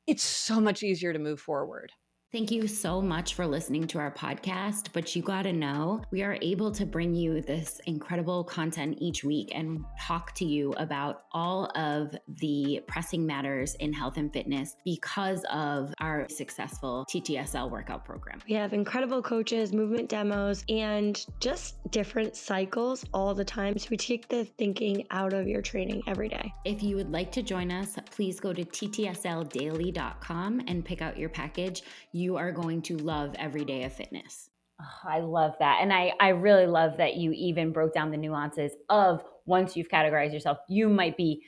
it's so much easier to move forward. Thank you so much for listening to our podcast. But you got to know, we are able to bring you this incredible content each week and talk to you about all of the pressing matters in health and fitness because of our successful TTSL workout program. We have incredible coaches, movement demos, and just different cycles all the time. So we take the thinking out of your training every day. If you would like to join us, please go to ttsldaily.com and pick out your package. You are going to love every day of fitness. Oh, I love that. And I really love that you even broke down the nuances of once you've categorized yourself, you might be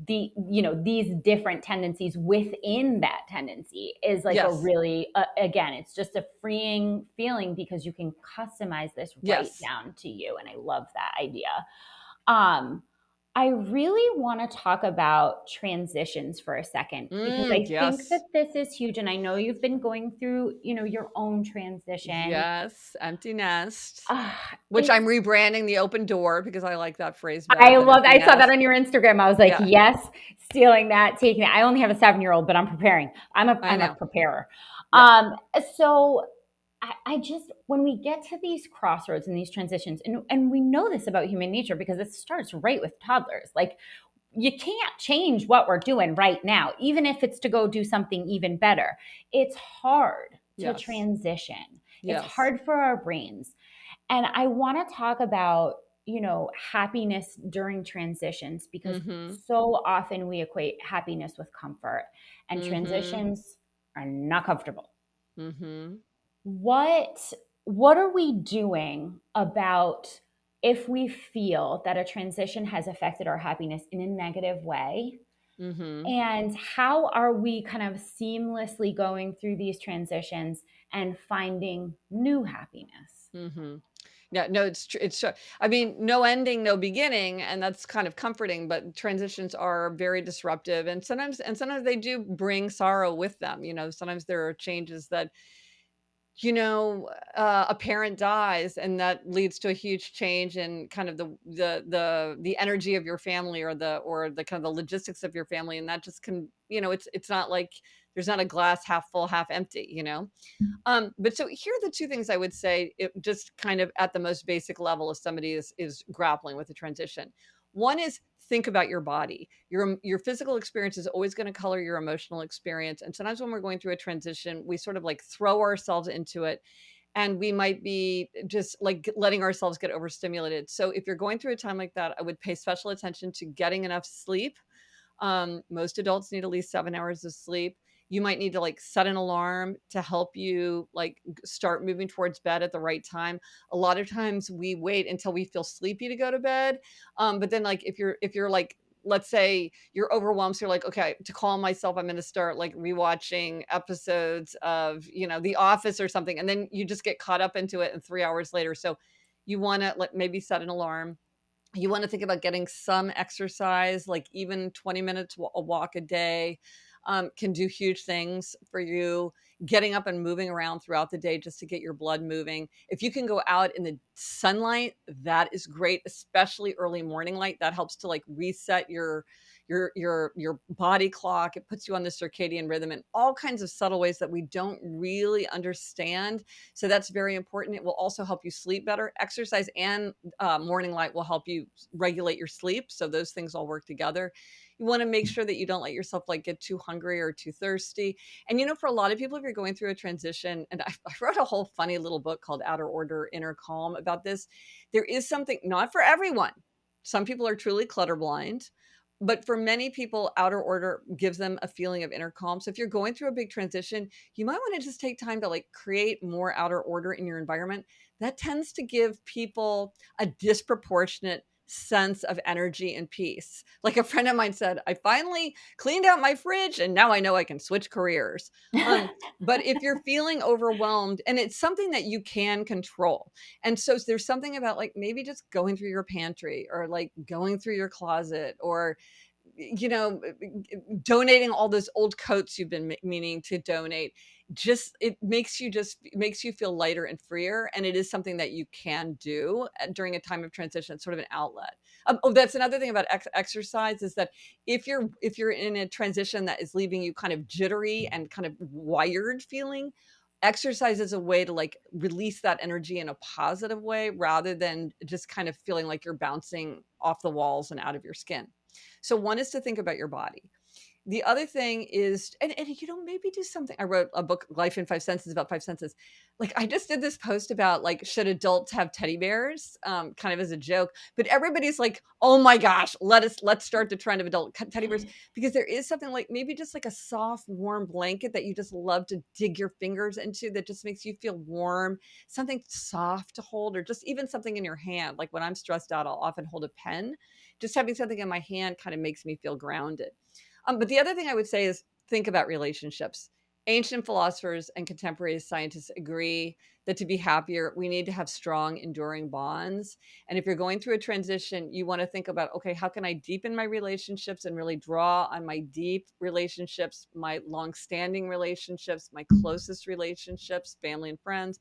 these different tendencies within that tendency is like Yes. a really, again, it's just a freeing feeling because you can customize this right Yes. down to you. And I love that idea. I really want to talk about transitions for a second because I think that Yes. this is huge. And I know you've been going through, your own transition. Yes. Empty nest. Ah, Which it's I'm rebranding the open door because I like that phrase better I than love that. empty I saw that nest. on your Instagram. I was like, Yeah. yes, stealing that, taking it. I only have a 7-year-old, but I'm preparing. I'm I a know. preparer. Yeah. So I just, when we get to these crossroads and these transitions, and we know this about human nature because it starts right with toddlers. Like, you can't change what we're doing right now, even if it's to go do something even better. It's hard to Yes. transition. It's Yes. hard for our brains. And I want to talk about, happiness during transitions because so often we equate happiness with comfort, and transitions are not comfortable. What are we doing about if we feel that a transition has affected our happiness in a negative way? And how are we kind of seamlessly going through these transitions and finding new happiness? Yeah, no, it's true. It's true. I mean, no ending, no beginning, and that's kind of comforting. But transitions are very disruptive, and sometimes they do bring sorrow with them. Sometimes there are changes that a parent dies, and that leads to a huge change in kind of the energy of your family, or the kind of the logistics of your family, and that just can it's not like there's not a glass half full, half empty. But so here are the two things I would say, just kind of at the most basic level, if somebody is grappling with a transition. One is think about your body. Your physical experience is always going to color your emotional experience. And sometimes when we're going through a transition, we sort of like throw ourselves into it. And we might be just like letting ourselves get overstimulated. So if you're going through a time like that, I would pay special attention to getting enough sleep. Most adults need at least 7 hours of sleep. You might need to like set an alarm to help you like start moving towards bed at the right time. A lot of times we wait until we feel sleepy to go to bed. But then like if you're like, let's say you're overwhelmed, so you're like, okay, to calm myself, I'm going to start like rewatching episodes of, The Office or something. And then you just get caught up into it and 3 hours later. So you want to like maybe set an alarm. You want to think about getting some exercise, like even 20 minutes a walk a day. can do huge things for you. Getting up and moving around throughout the day just to get your blood moving. If you can go out in the sunlight, that is great, especially early morning light. That helps to like reset your body clock. It puts you on the circadian rhythm in all kinds of subtle ways that we don't really understand. So that's very important. It will also help you sleep better. Exercise and morning light will help you regulate your sleep. So those things all work together. You want to make sure that you don't let yourself like get too hungry or too thirsty. And for a lot of people, if you're going through a transition, and I wrote a whole funny little book called Outer Order, Inner Calm about this. There is something, not for everyone. Some people are truly clutter blind, but for many people, outer order gives them a feeling of inner calm. So if you're going through a big transition, you might want to just take time to like create more outer order in your environment. That tends to give people a disproportionate sense of energy and peace. Like a friend of mine said, I finally cleaned out my fridge and now I know I can switch careers. But if you're feeling overwhelmed, and it's something that you can control, and so there's something about like maybe just going through your pantry or like going through your closet, or you know, donating all those old coats you've been meaning to donate. Just it makes you feel lighter and freer, and it is something that you can do during a time of transition. It's sort of an outlet. Oh, that's another thing about exercise, is that if you're in a transition that is leaving you kind of jittery and kind of wired feeling, exercise is a way to like release that energy in a positive way, rather than just kind of feeling like you're bouncing off the walls and out of your skin. So one is to think about your body. The other thing is, and maybe do something. I wrote a book, Life in 5 Senses, about 5 senses. Like I just did this post about like, should adults have teddy bears? Kind of as a joke, but everybody's like, oh my gosh, let's start the trend of adult teddy bears, because there is something like maybe just like a soft, warm blanket that you just love to dig your fingers into, that just makes you feel warm, something soft to hold, or just even something in your hand. Like when I'm stressed out, I'll often hold a pen. Just having something in my hand kind of makes me feel grounded. But the other thing I would say is think about relationships. Ancient philosophers and contemporary scientists agree that to be happier, we need to have strong, enduring bonds. And if you're going through a transition, you want to think about, okay, how can I deepen my relationships and really draw on my deep relationships, my long-standing relationships, my closest relationships, family and friends?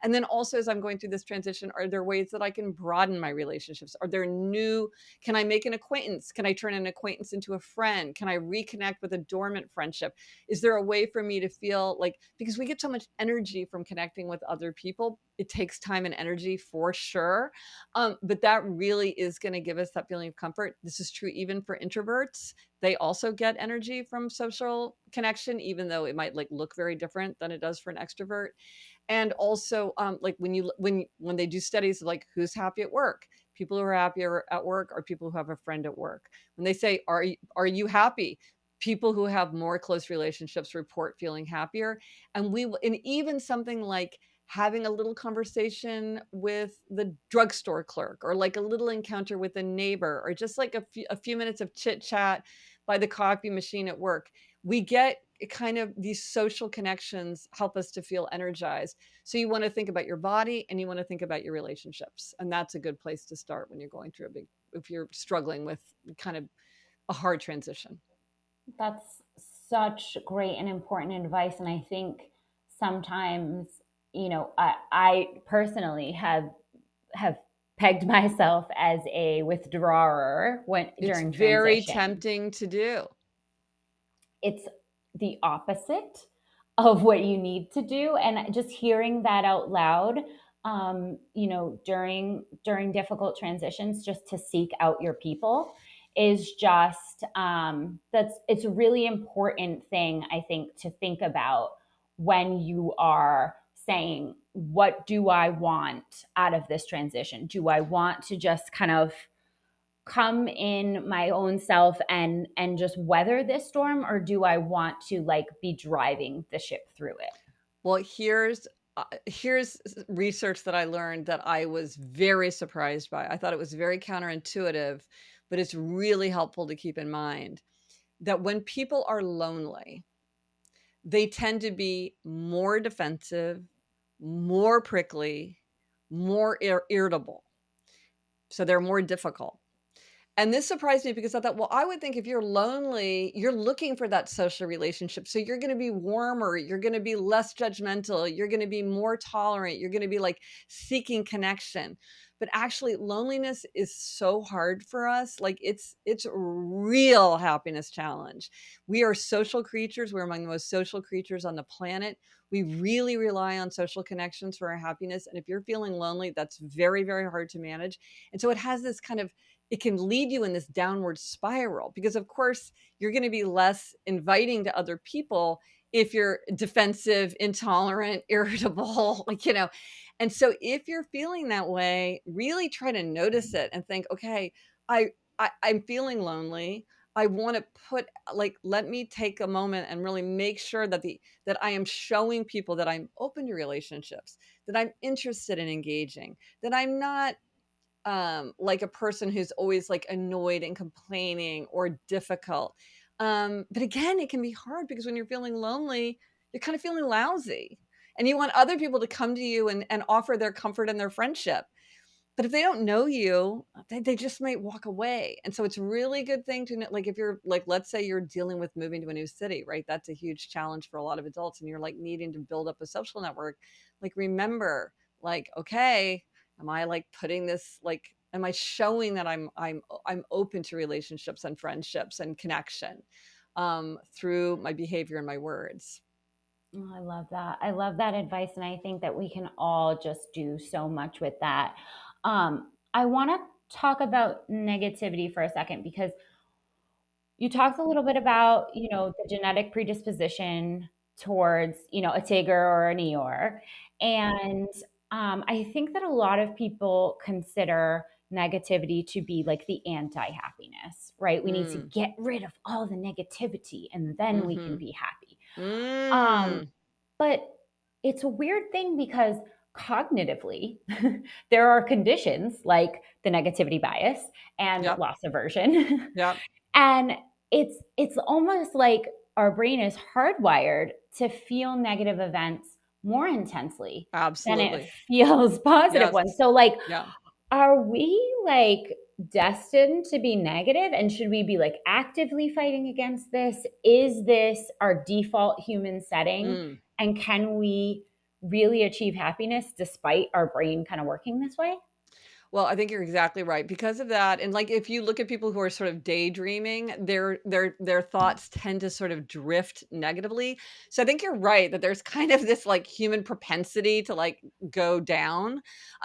And then also, as I'm going through this transition, are there ways that I can broaden my relationships? Are there can I make an acquaintance? Can I turn an acquaintance into a friend? Can I reconnect with a dormant friendship? Is there a way for me to feel like, because we get so much energy from connecting with other people, it takes time and energy for sure. But that really is going to give us that feeling of comfort. This is true even for introverts. They also get energy from social connection, even though it might like look very different than it does for an extrovert. And also, like when they do studies of like who's happy at work, people who are happier at work are people who have a friend at work. When they say, are you happy? People who have more close relationships report feeling happier. And even something like having a little conversation with the drugstore clerk, or like a little encounter with a neighbor, or just like a few minutes of chit chat by the coffee machine at work, we get kind of these social connections help us to feel energized. So you want to think about your body, and you want to think about your relationships. And that's a good place to start when you're going through if you're struggling with kind of a hard transition. That's such great and important advice. And I think sometimes, I personally have pegged myself as a withdrawer when It's during very transition. tempting to do. It's the opposite of what you need to do. And just hearing that out loud, during difficult transitions, just to seek out your people is just it's a really important thing, I think, to think about when you are saying, what do I want out of this transition? Do I want to just kind of come in my own self and just weather this storm, or do I want to like be driving the ship through it? Well, here's research that I learned that I was very surprised by. I thought it was very counterintuitive, but it's really helpful to keep in mind that when people are lonely, they tend to be more defensive, more prickly, more irritable. So they're more difficult. And this surprised me because I thought, well, I would think if you're lonely, you're looking for that social relationship. So you're going to be warmer, you're going to be less judgmental, you're going to be more tolerant, you're going to be like seeking connection. But actually loneliness is so hard for us. Like it's a real happiness challenge. We are social creatures. We're among the most social creatures on the planet. We really rely on social connections for our happiness. And if you're feeling lonely, that's very, very hard to manage. And so it has this kind of it can lead you in this downward spiral because of course you're going to be less inviting to other people if you're defensive, intolerant, irritable, like, and so if you're feeling that way, really try to notice it and think, okay, I, I'm feeling lonely. I want to put like let me take a moment and really make sure that I am showing people that I'm open to relationships, that I'm interested in engaging, that I'm not like a person who's always like annoyed and complaining or difficult. But again, it can be hard because when you're feeling lonely, you're kind of feeling lousy and you want other people to come to you and offer their comfort and their friendship. But if they don't know you, they just might walk away. And so it's a really good thing to know, like if you're like, let's say you're dealing with moving to a new city, right? That's a huge challenge for a lot of adults. And you're like needing to build up a social network. Like, remember, like, okay, am I like putting this, like, am I showing that I'm open to relationships and friendships and connection through my behavior and my words? Oh, I love that. I love that advice. And I think that we can all just do so much with that. I want to talk about negativity for a second because you talked a little bit about, the genetic predisposition towards, a Tigger or an Eeyore. And I think that a lot of people consider negativity to be like the anti-happiness, right? We need to Mm. get rid of all the negativity and then we can Mm-hmm. be happy. Um, Mm. but it's a weird thing because cognitively, there are conditions like the negativity bias and Yep. loss aversion. Yep. And it's almost like our brain is hardwired to feel negative events more intensely than it Absolutely. feels positive Yes. ones. So like, Yeah. are we like destined to be negative, and should we be like actively fighting against this? Is this our default human setting? Mm. And can we really achieve happiness despite our brain kind of working this way? Well, I think you're exactly right. Because of that, and like if you look at people who are sort of daydreaming, their thoughts tend to sort of drift negatively. So I think you're right that there's kind of this like human propensity to like go down.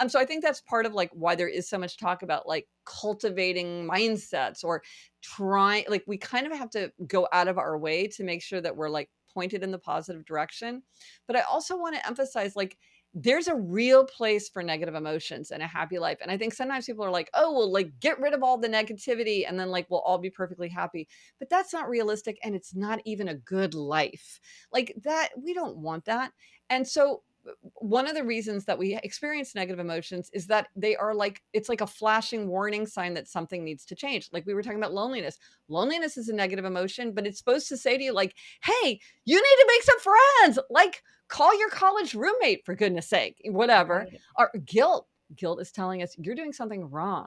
So I think that's part of like why there is so much talk about like cultivating mindsets or trying like we kind of have to go out of our way to make sure that we're like pointed in the positive direction. But I also want to emphasize like there's a real place for negative emotions in a happy life. And I think sometimes people are like, oh, well, like get rid of all the negativity and then like we'll all be perfectly happy. But that's not realistic. And it's not even a good life. Like that, we don't want that. And so one of the reasons that we experience negative emotions is that they are like it's like a flashing warning sign that something needs to change. Like we were talking about loneliness. Loneliness is a negative emotion, but it's supposed to say to you like, hey, you need to make some friends. Like call your college roommate for goodness sake, whatever. Right. Or guilt is telling us you're doing something wrong.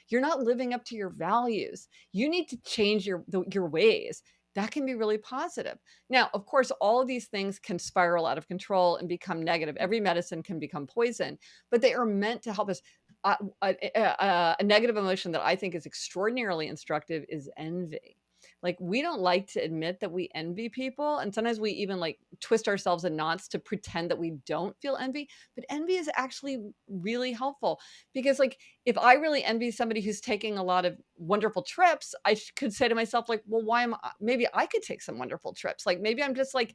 You're not living up to your values. You need to change your ways. That can be really positive. Now, of course, all of these things can spiral out of control and become negative. Every medicine can become poison, but they are meant to help us. A negative emotion that I think is extraordinarily instructive is envy. Like we don't like to admit that we envy people, and sometimes we even like twist ourselves in knots to pretend that we don't feel envy. But envy is actually really helpful because, like, if I really envy somebody who's taking a lot of wonderful trips, I could say to myself, like, well, why am I? Maybe I could take some wonderful trips. Like, maybe I'm just like,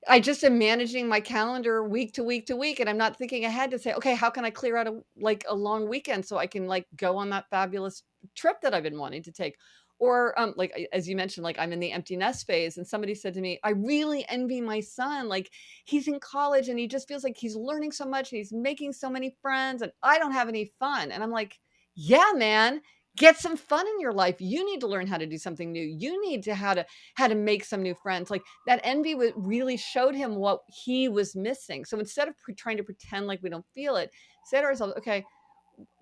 I just am managing my calendar week to week to week, and I'm not thinking ahead to say, okay, how can I clear out a long weekend so I can like go on that fabulous trip that I've been wanting to take. Or like as you mentioned, like I'm in the empty nest phase, and somebody said to me, I really envy my son. Like he's in college and he just feels like he's learning so much and he's making so many friends, and I don't have any fun. And I'm like, yeah, man, get some fun in your life. You need to learn how to do something new. You need to how to make some new friends. Like that envy really showed him what he was missing. So instead of trying to pretend like we don't feel it, say to ourselves, okay,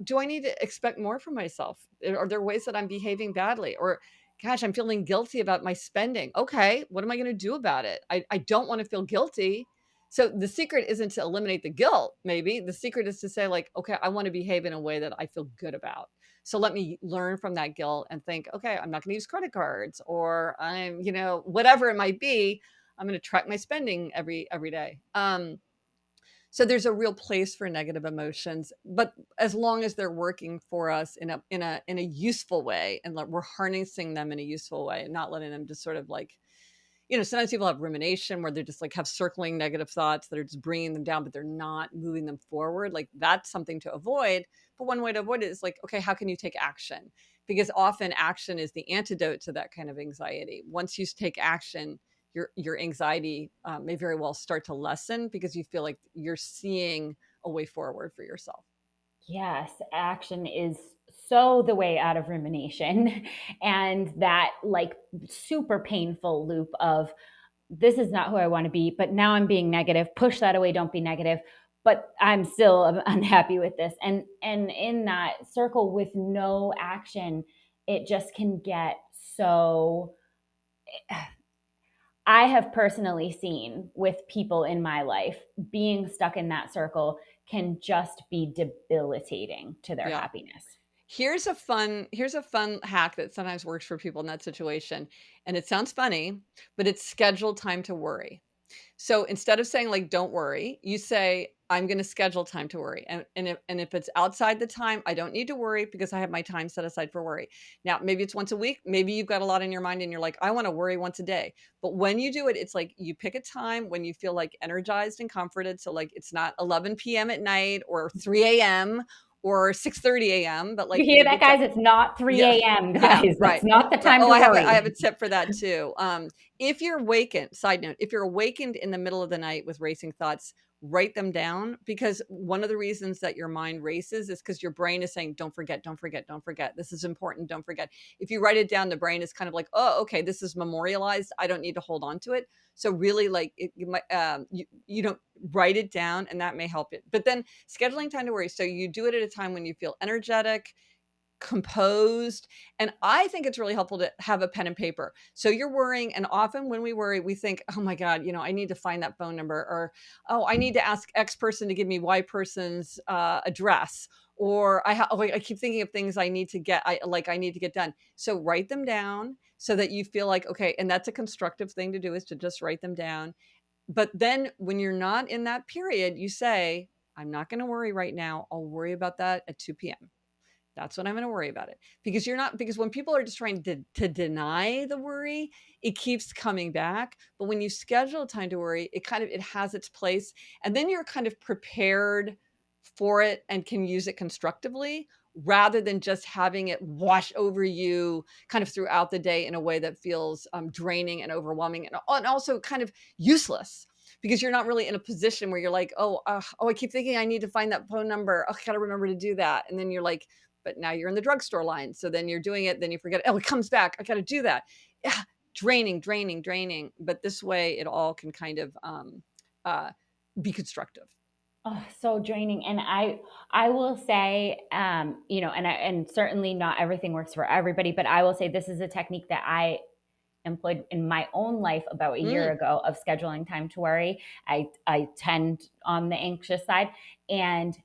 do I need to expect more from myself? Are there ways that I'm behaving badly? Or, gosh, I'm feeling guilty about my spending. Okay, what am I going to do about it? I don't want to feel guilty. So the secret isn't to eliminate the guilt, maybe. The secret is to say, like, okay, I want to behave in a way that I feel good about. So let me learn from that guilt and think, okay, I'm not going to use credit cards, or I'm, whatever it might be. I'm going to track my spending every day. So there's a real place for negative emotions, but as long as they're working for us in a useful way, and we're harnessing them in a useful way, and not letting them just sort of like, sometimes people have rumination where they just like have circling negative thoughts that are just bringing them down, but they're not moving them forward. Like, that's something to avoid. But one way to avoid it is like, okay, how can you take action? Because often action is the antidote to that kind of anxiety. Once you take action, your anxiety may very well start to lessen, because you feel like you're seeing a way forward for yourself. Yes, action is so the way out of rumination and that like super painful loop of this is not who I want to be, but now I'm being negative. Push that away, don't be negative. But I'm still unhappy with this. And in that circle with no action, it just can get so I have personally seen with people in my life being stuck in that circle can just be debilitating to their Yeah. happiness. Here's a fun hack that sometimes works for people in that situation. And it sounds funny, but it's scheduled time to worry. So instead of saying like, don't worry, you say, I'm going to schedule time to worry. And if it's outside the time, I don't need to worry, because I have my time set aside for worry. Now, maybe it's once a week. Maybe you've got a lot in your mind and you're like, I want to worry once a day. But when you do it, it's like you pick a time when you feel like energized and comforted. So like, it's not 11 p.m. at night or 3 a.m. or 6:30 a.m., but You like hear maybe that, it's a, guys? It's not 3 yeah, a.m., yeah, guys. That's right. not the Right. time Oh, to I have a worry. tip for that too. If you're awakened, side note, if you're awakened in the middle of the night with racing thoughts, write them down, because one of the reasons that your mind races is because your brain is saying, don't forget, don't forget, don't forget. This is important. Don't forget. If you write it down, the brain is kind of like, oh, okay, this is memorialized. I don't need to hold on to it. So really, like, you might, you don't write it down, and that may help it. But then scheduling time to worry. So you do it at a time when you feel energetic, composed. And I think it's really helpful to have a pen and paper. So you're worrying. And often when we worry, we think, oh my God, I need to find that phone number, or, oh, I need to ask X person to give me Y person's address. Or I keep thinking of things I need to get, I need to get done. So write them down so that you feel like, okay, and that's a constructive thing to do, is to just write them down. But then when you're not in that period, you say, I'm not going to worry right now. I'll worry about that at 2 p.m. That's when I'm going to worry about it. Because when people are just trying to deny the worry, it keeps coming back. But when you schedule time to worry, it has its place. And then you're kind of prepared for it and can use it constructively, rather than just having it wash over you kind of throughout the day in a way that feels draining and overwhelming, and also kind of useless, because you're not really in a position where you're like, I keep thinking I need to find that phone number. Oh, I got to remember to do that. And then you're like, but now you're in the drugstore line. So then you're doing it, then you forget, oh, it comes back. I got to do that. Yeah, draining, draining, draining. But this way, it all can kind of uh, be constructive. Oh, so draining. And I will say, and certainly not everything works for everybody, but I will say this is a technique that I employed in my own life about a year Mm. ago of scheduling time to worry. I tend on the anxious side, and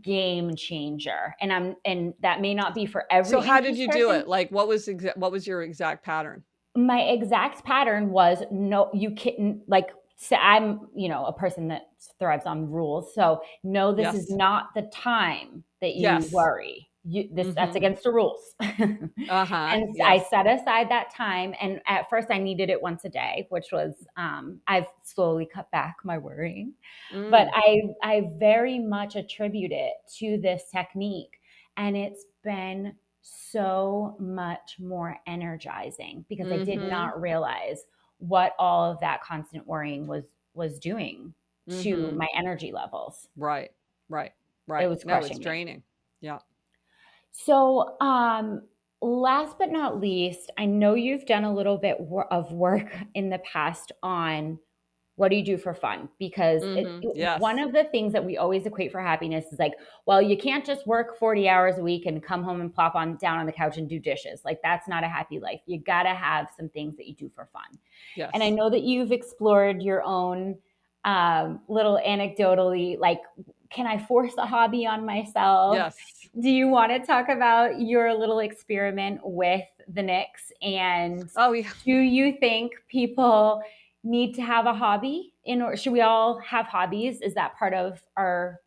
game changer. And that may not be for So every how did anxious you do person. it? Like, what was your exact pattern? My exact pattern was no, you can like, so I'm, a person that thrives on rules. So no, this is Yes. not the time that you Yes. worry. That's Mm-hmm. against the rules. Uh-huh. And I Yes. set aside that time. And at first I needed it once a day, which was, I've slowly cut back my worrying, but Mm. I very much attribute it to this technique. And it's been so much more energizing because I did Mm-hmm. not realize what all of that constant worrying was doing to Mm-hmm. my energy levels. Right. Right. It Right. was No, it's crushing me. draining. Yeah. So, last but not least, I know you've done a little bit of work in the past on What do you do for fun? Because one Yes. of the things that we always equate for happiness is like, well, you can't just work 40 hours a week and come home and plop on down on the couch and do dishes. Like, that's not a happy life. You got to have some things that you do for fun. And I Yes. know that you've explored your own little anecdotally, like, can I force a hobby on myself? Yes. Do you want to talk about your little experiment with the Knicks? And Oh, yeah. do you think people need to have a hobby in or should we all have hobbies? Is that part of our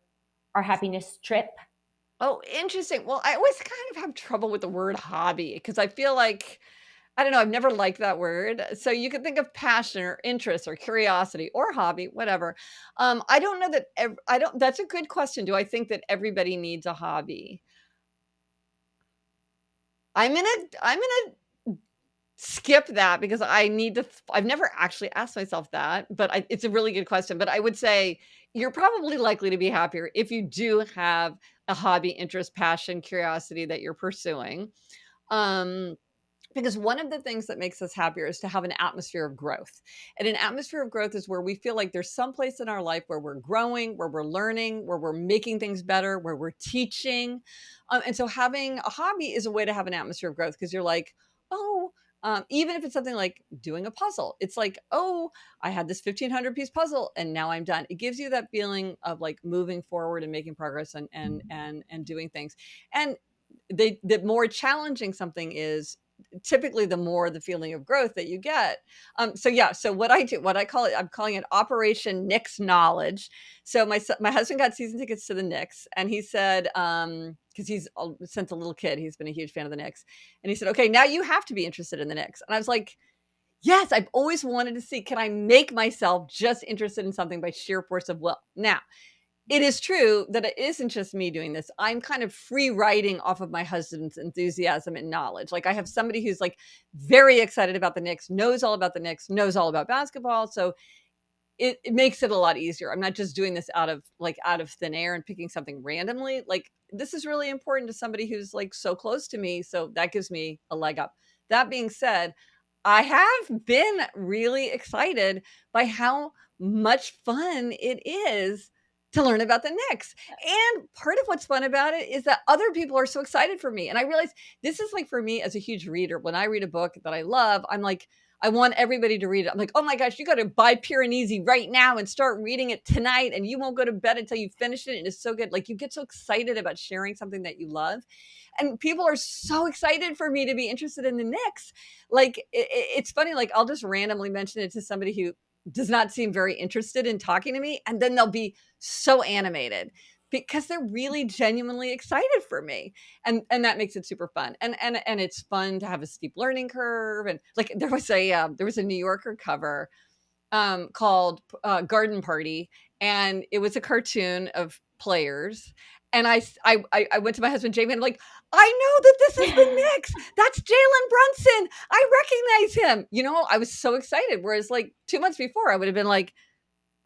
happiness trip? Oh, interesting. Well, I always kind of have trouble with the word hobby because I feel like I don't know, I've never liked that word. So you could think of passion or interest or curiosity or hobby, whatever. I don't know that I don't that's a good question. Do I think that everybody needs a hobby? I'm gonna skip that because I need to I've never actually asked myself that, but it's a really good question. But I would say you're probably likely to be happier if you do have a hobby, interest, passion, curiosity that you're pursuing. Um, because one of the things that makes us happier is to have an atmosphere of growth. And an atmosphere of growth is where we feel like there's some place in our life where we're growing, where we're learning, where we're making things better, where we're teaching. And so having a hobby is a way to have an atmosphere of growth because you're like, oh, even if it's something like doing a puzzle, it's like, oh, I had this 1,500 piece puzzle and now I'm done. It gives you that feeling of like moving forward and making progress and doing things. And the more challenging something is, typically the more the feeling of growth that you get. So yeah, so what I do, what I call it, I'm calling it Operation Knicks Knowledge. So my husband got season tickets to the Knicks, and he said, because since a little kid, he's been a huge fan of the Knicks, and he said, okay, now you have to be interested in the Knicks. And I was like, yes, I've always wanted to see, can I make myself just interested in something by sheer force of will? Now, it is true that it isn't just me doing this. I'm kind of free writing off of my husband's enthusiasm and knowledge. Like I have somebody who's like very excited about the Knicks, knows all about the Knicks, knows all about basketball. So it makes it a lot easier. I'm not just doing this out of thin air and picking something randomly. Like this is really important to somebody who's like so close to me. So that gives me a leg up. That being said, I have been really excited by how much fun it is to learn about the Knicks. And part of what's fun about it is that other people are so excited for me. And I realize this is like for me as a huge reader, when I read a book that I love, I'm like, I want everybody to read it. I'm like, oh my gosh, you got to buy Pure and Easy right now and start reading it tonight. And you won't go to bed until you finish it. And it's so good. Like you get so excited about sharing something that you love. And people are so excited for me to be interested in the Knicks. Like it's funny, like I'll just randomly mention it to somebody who does not seem very interested in talking to me. And then they'll be so animated because they're really genuinely excited for me, and that makes it super fun. And it's fun to have a steep learning curve. And like there was a New Yorker cover called Garden Party, and it was a cartoon of players. And I went to my husband Jamie, and I'm like, I know that this is the Knicks. That's Jalen Brunson. I recognize him. You know, I was so excited. Whereas like 2 months before, I would have been like,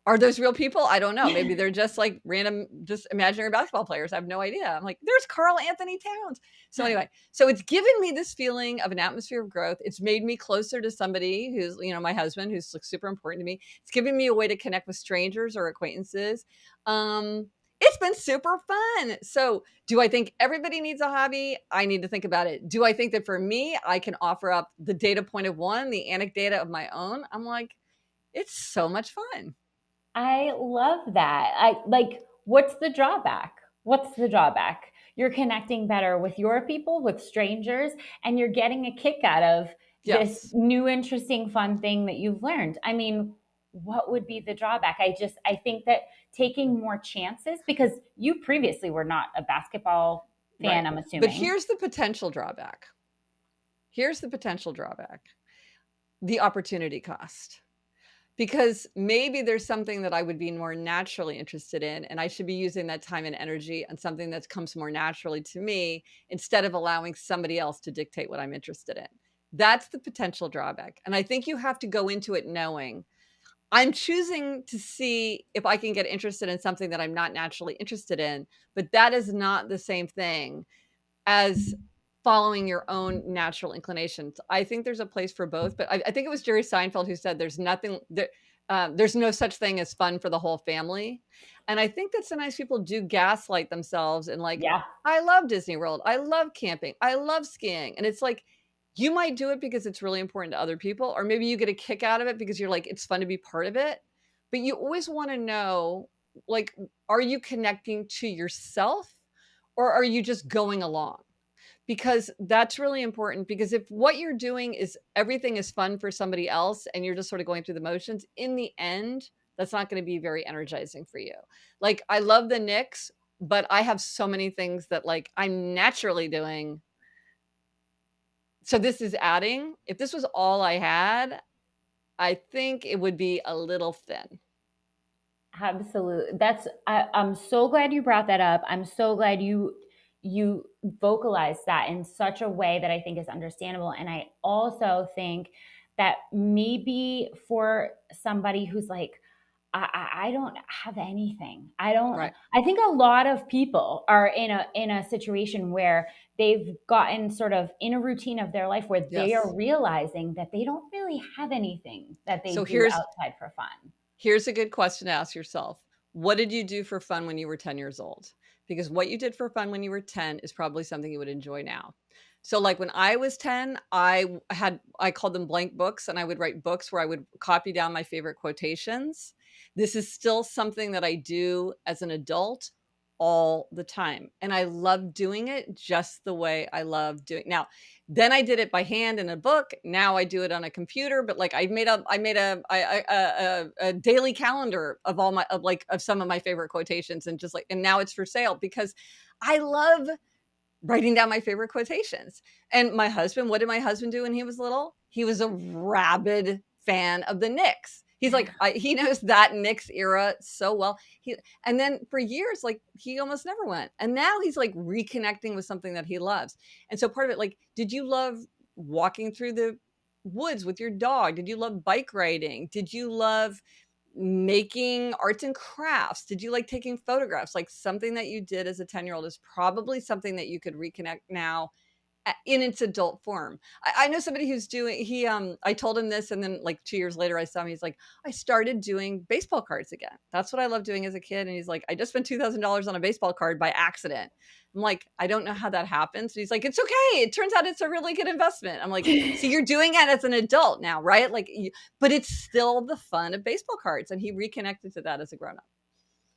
are those real people? I don't know. Maybe they're just like random, just imaginary basketball players. I have no idea. I'm like, there's Carl Anthony Towns. So anyway, so it's given me this feeling of an atmosphere of growth. It's made me closer to somebody who's, you know, my husband, who's like super important to me. It's given me a way to connect with strangers or acquaintances. It's been super fun. So do I think everybody needs a hobby? I need to think about it. Do I think that for me, I can offer up the data point of one, the anecdata of my own? I'm like, it's so much fun. I love that. I like, what's the drawback? What's the drawback? You're connecting better with your people, with strangers, and you're getting a kick out of this Yes. new, interesting, fun thing that you've learned. I mean, what would be the drawback? I think that taking more chances, because you previously were not a basketball fan, Right. I'm But assuming. here's the potential drawback. Here's the potential drawback. The opportunity cost. Because maybe there's something that I would be more naturally interested in, and I should be using that time and energy on something that comes more naturally to me instead of allowing somebody else to dictate what I'm interested in. That's the potential drawback. And I think you have to go into it knowing I'm choosing to see if I can get interested in something that I'm not naturally interested in, but that is not the same thing as following your own natural inclinations. I think there's a place for both, but I think it was Jerry Seinfeld who said there's nothing there. There's no such thing as fun for the whole family. And I think that sometimes people do gaslight themselves and like, Yeah. I love Disney World. I love camping. I love skiing. And it's like, you might do it because it's really important to other people, or maybe you get a kick out of it because you're like, it's fun to be part of it. But you always want to know, like, are you connecting to yourself or are you just going along? Because that's really important, because if what you're doing is everything is fun for somebody else and you're just sort of going through the motions, in the end, that's not going to be very energizing for you. Like, I love the Knicks, but I have so many things that like I'm naturally doing. So this is adding. If this was all I had, I think it would be a little thin. Absolutely. I'm so glad you brought that up. I'm so glad you vocalized that in such a way that I think is understandable. And I also think that maybe for somebody who's like, I don't have anything. Right. I think a lot of people are in a situation where they've gotten sort of in a routine of their life where they are Yes. realizing that they don't really have anything that they So do here's outside for fun. Here's a good question to ask yourself. What did you do for fun when you were 10 years old? Because what you did for fun when you were 10 is probably something you would enjoy now. So like when I was 10, I called them blank books, and I would write books where I would copy down my favorite quotations. This is still something that I do as an adult all the time. And I love doing it just the way I love doing. Now, then I did it by hand in a book. Now I do it on a computer, but like I made a daily calendar of all my of some of my favorite quotations, and just like, and now it's for sale because I love writing down my favorite quotations. And my husband, what did my husband do when he was little? He was a rabid fan of the Knicks. He's like, he knows that Knicks era so well. And then for years, like he almost never went. And now he's like reconnecting with something that he loves. And so part of it, like, did you love walking through the woods with your dog? Did you love bike riding? Did you love making arts and crafts? Did you like taking photographs? Like something that you did as a 10-year-old is probably something that you could reconnect now in its adult form. I know somebody who's doing, I told him this, and then like 2 years later I saw him, he's like, I started doing baseball cards again. That's what I loved doing as a kid. And he's like, I just spent $2,000 on a baseball card by accident. I'm like, I don't know how that happens. And he's like, it's okay. It turns out it's a really good investment. I'm like, see, you're doing it as an adult now, right? Like, but it's still the fun of baseball cards. And he reconnected to that as a grown up.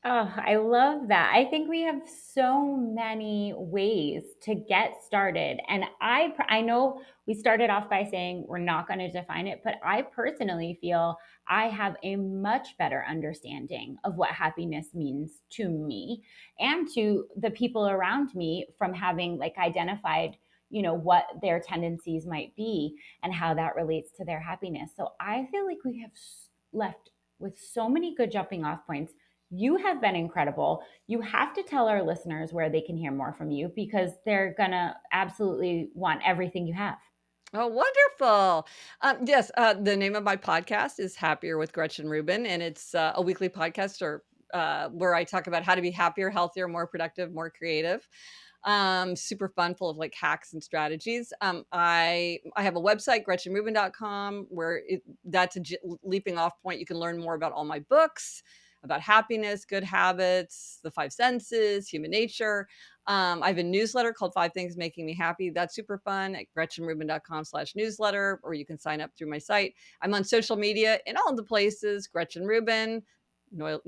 Oh, I love that. I think we have so many ways to get started. And I know we started off by saying we're not going to define it, but I personally feel I have a much better understanding of what happiness means to me and to the people around me from having like identified, what their tendencies might be and how that relates to their happiness. So I feel like we have left with so many good jumping off points. You have been incredible. You have to tell our listeners where they can hear more from you because they're going to absolutely want everything you have. Oh, wonderful. Yes, the name of my podcast is Happier with Gretchen Rubin, and it's a weekly podcast where I talk about how to be happier, healthier, more productive, more creative. Super fun, full of like hacks and strategies. I have a website, GretchenRubin.com, where that's a leaping off point. You can learn more about all my books about happiness, good habits, the five senses, human nature. I have a newsletter called 5 Things Making Me Happy. That's super fun at GretchenRubin.com/newsletter, or you can sign up through my site. I'm on social media in all the places, Gretchen Rubin. No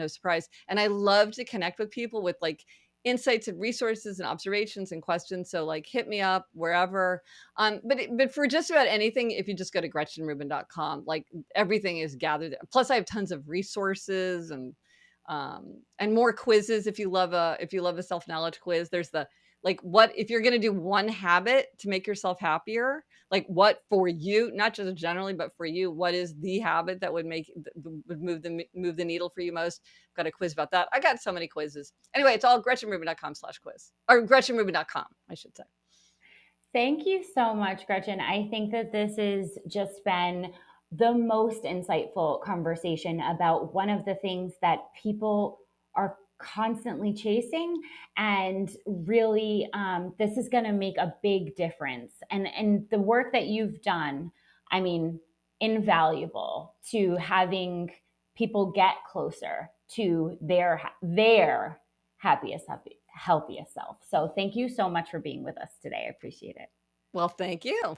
surprise. And I love to connect with people with like insights and resources and observations and questions. So like hit me up wherever. But for just about anything, if you just go to GretchenRubin.com, like everything is gathered there. Plus I have tons of resources and more quizzes. If you love a self-knowledge quiz, there's the like, what if you're going to do one habit to make yourself happier, like what for you, not just generally, but for you, what is the habit that would move the needle for you most? I've got a quiz about that. I got so many quizzes. Anyway, it's all GretchenRubin.com/quiz, or GretchenRubin.com, I should say. Thank you so much, Gretchen. I think that this has just been the most insightful conversation about one of the things that people are constantly chasing, and really this is going to make a big difference. And the work that you've done, I mean, invaluable to having people get closer to their happiest, healthiest self. So thank you so much for being with us today. I appreciate it. Well, thank you.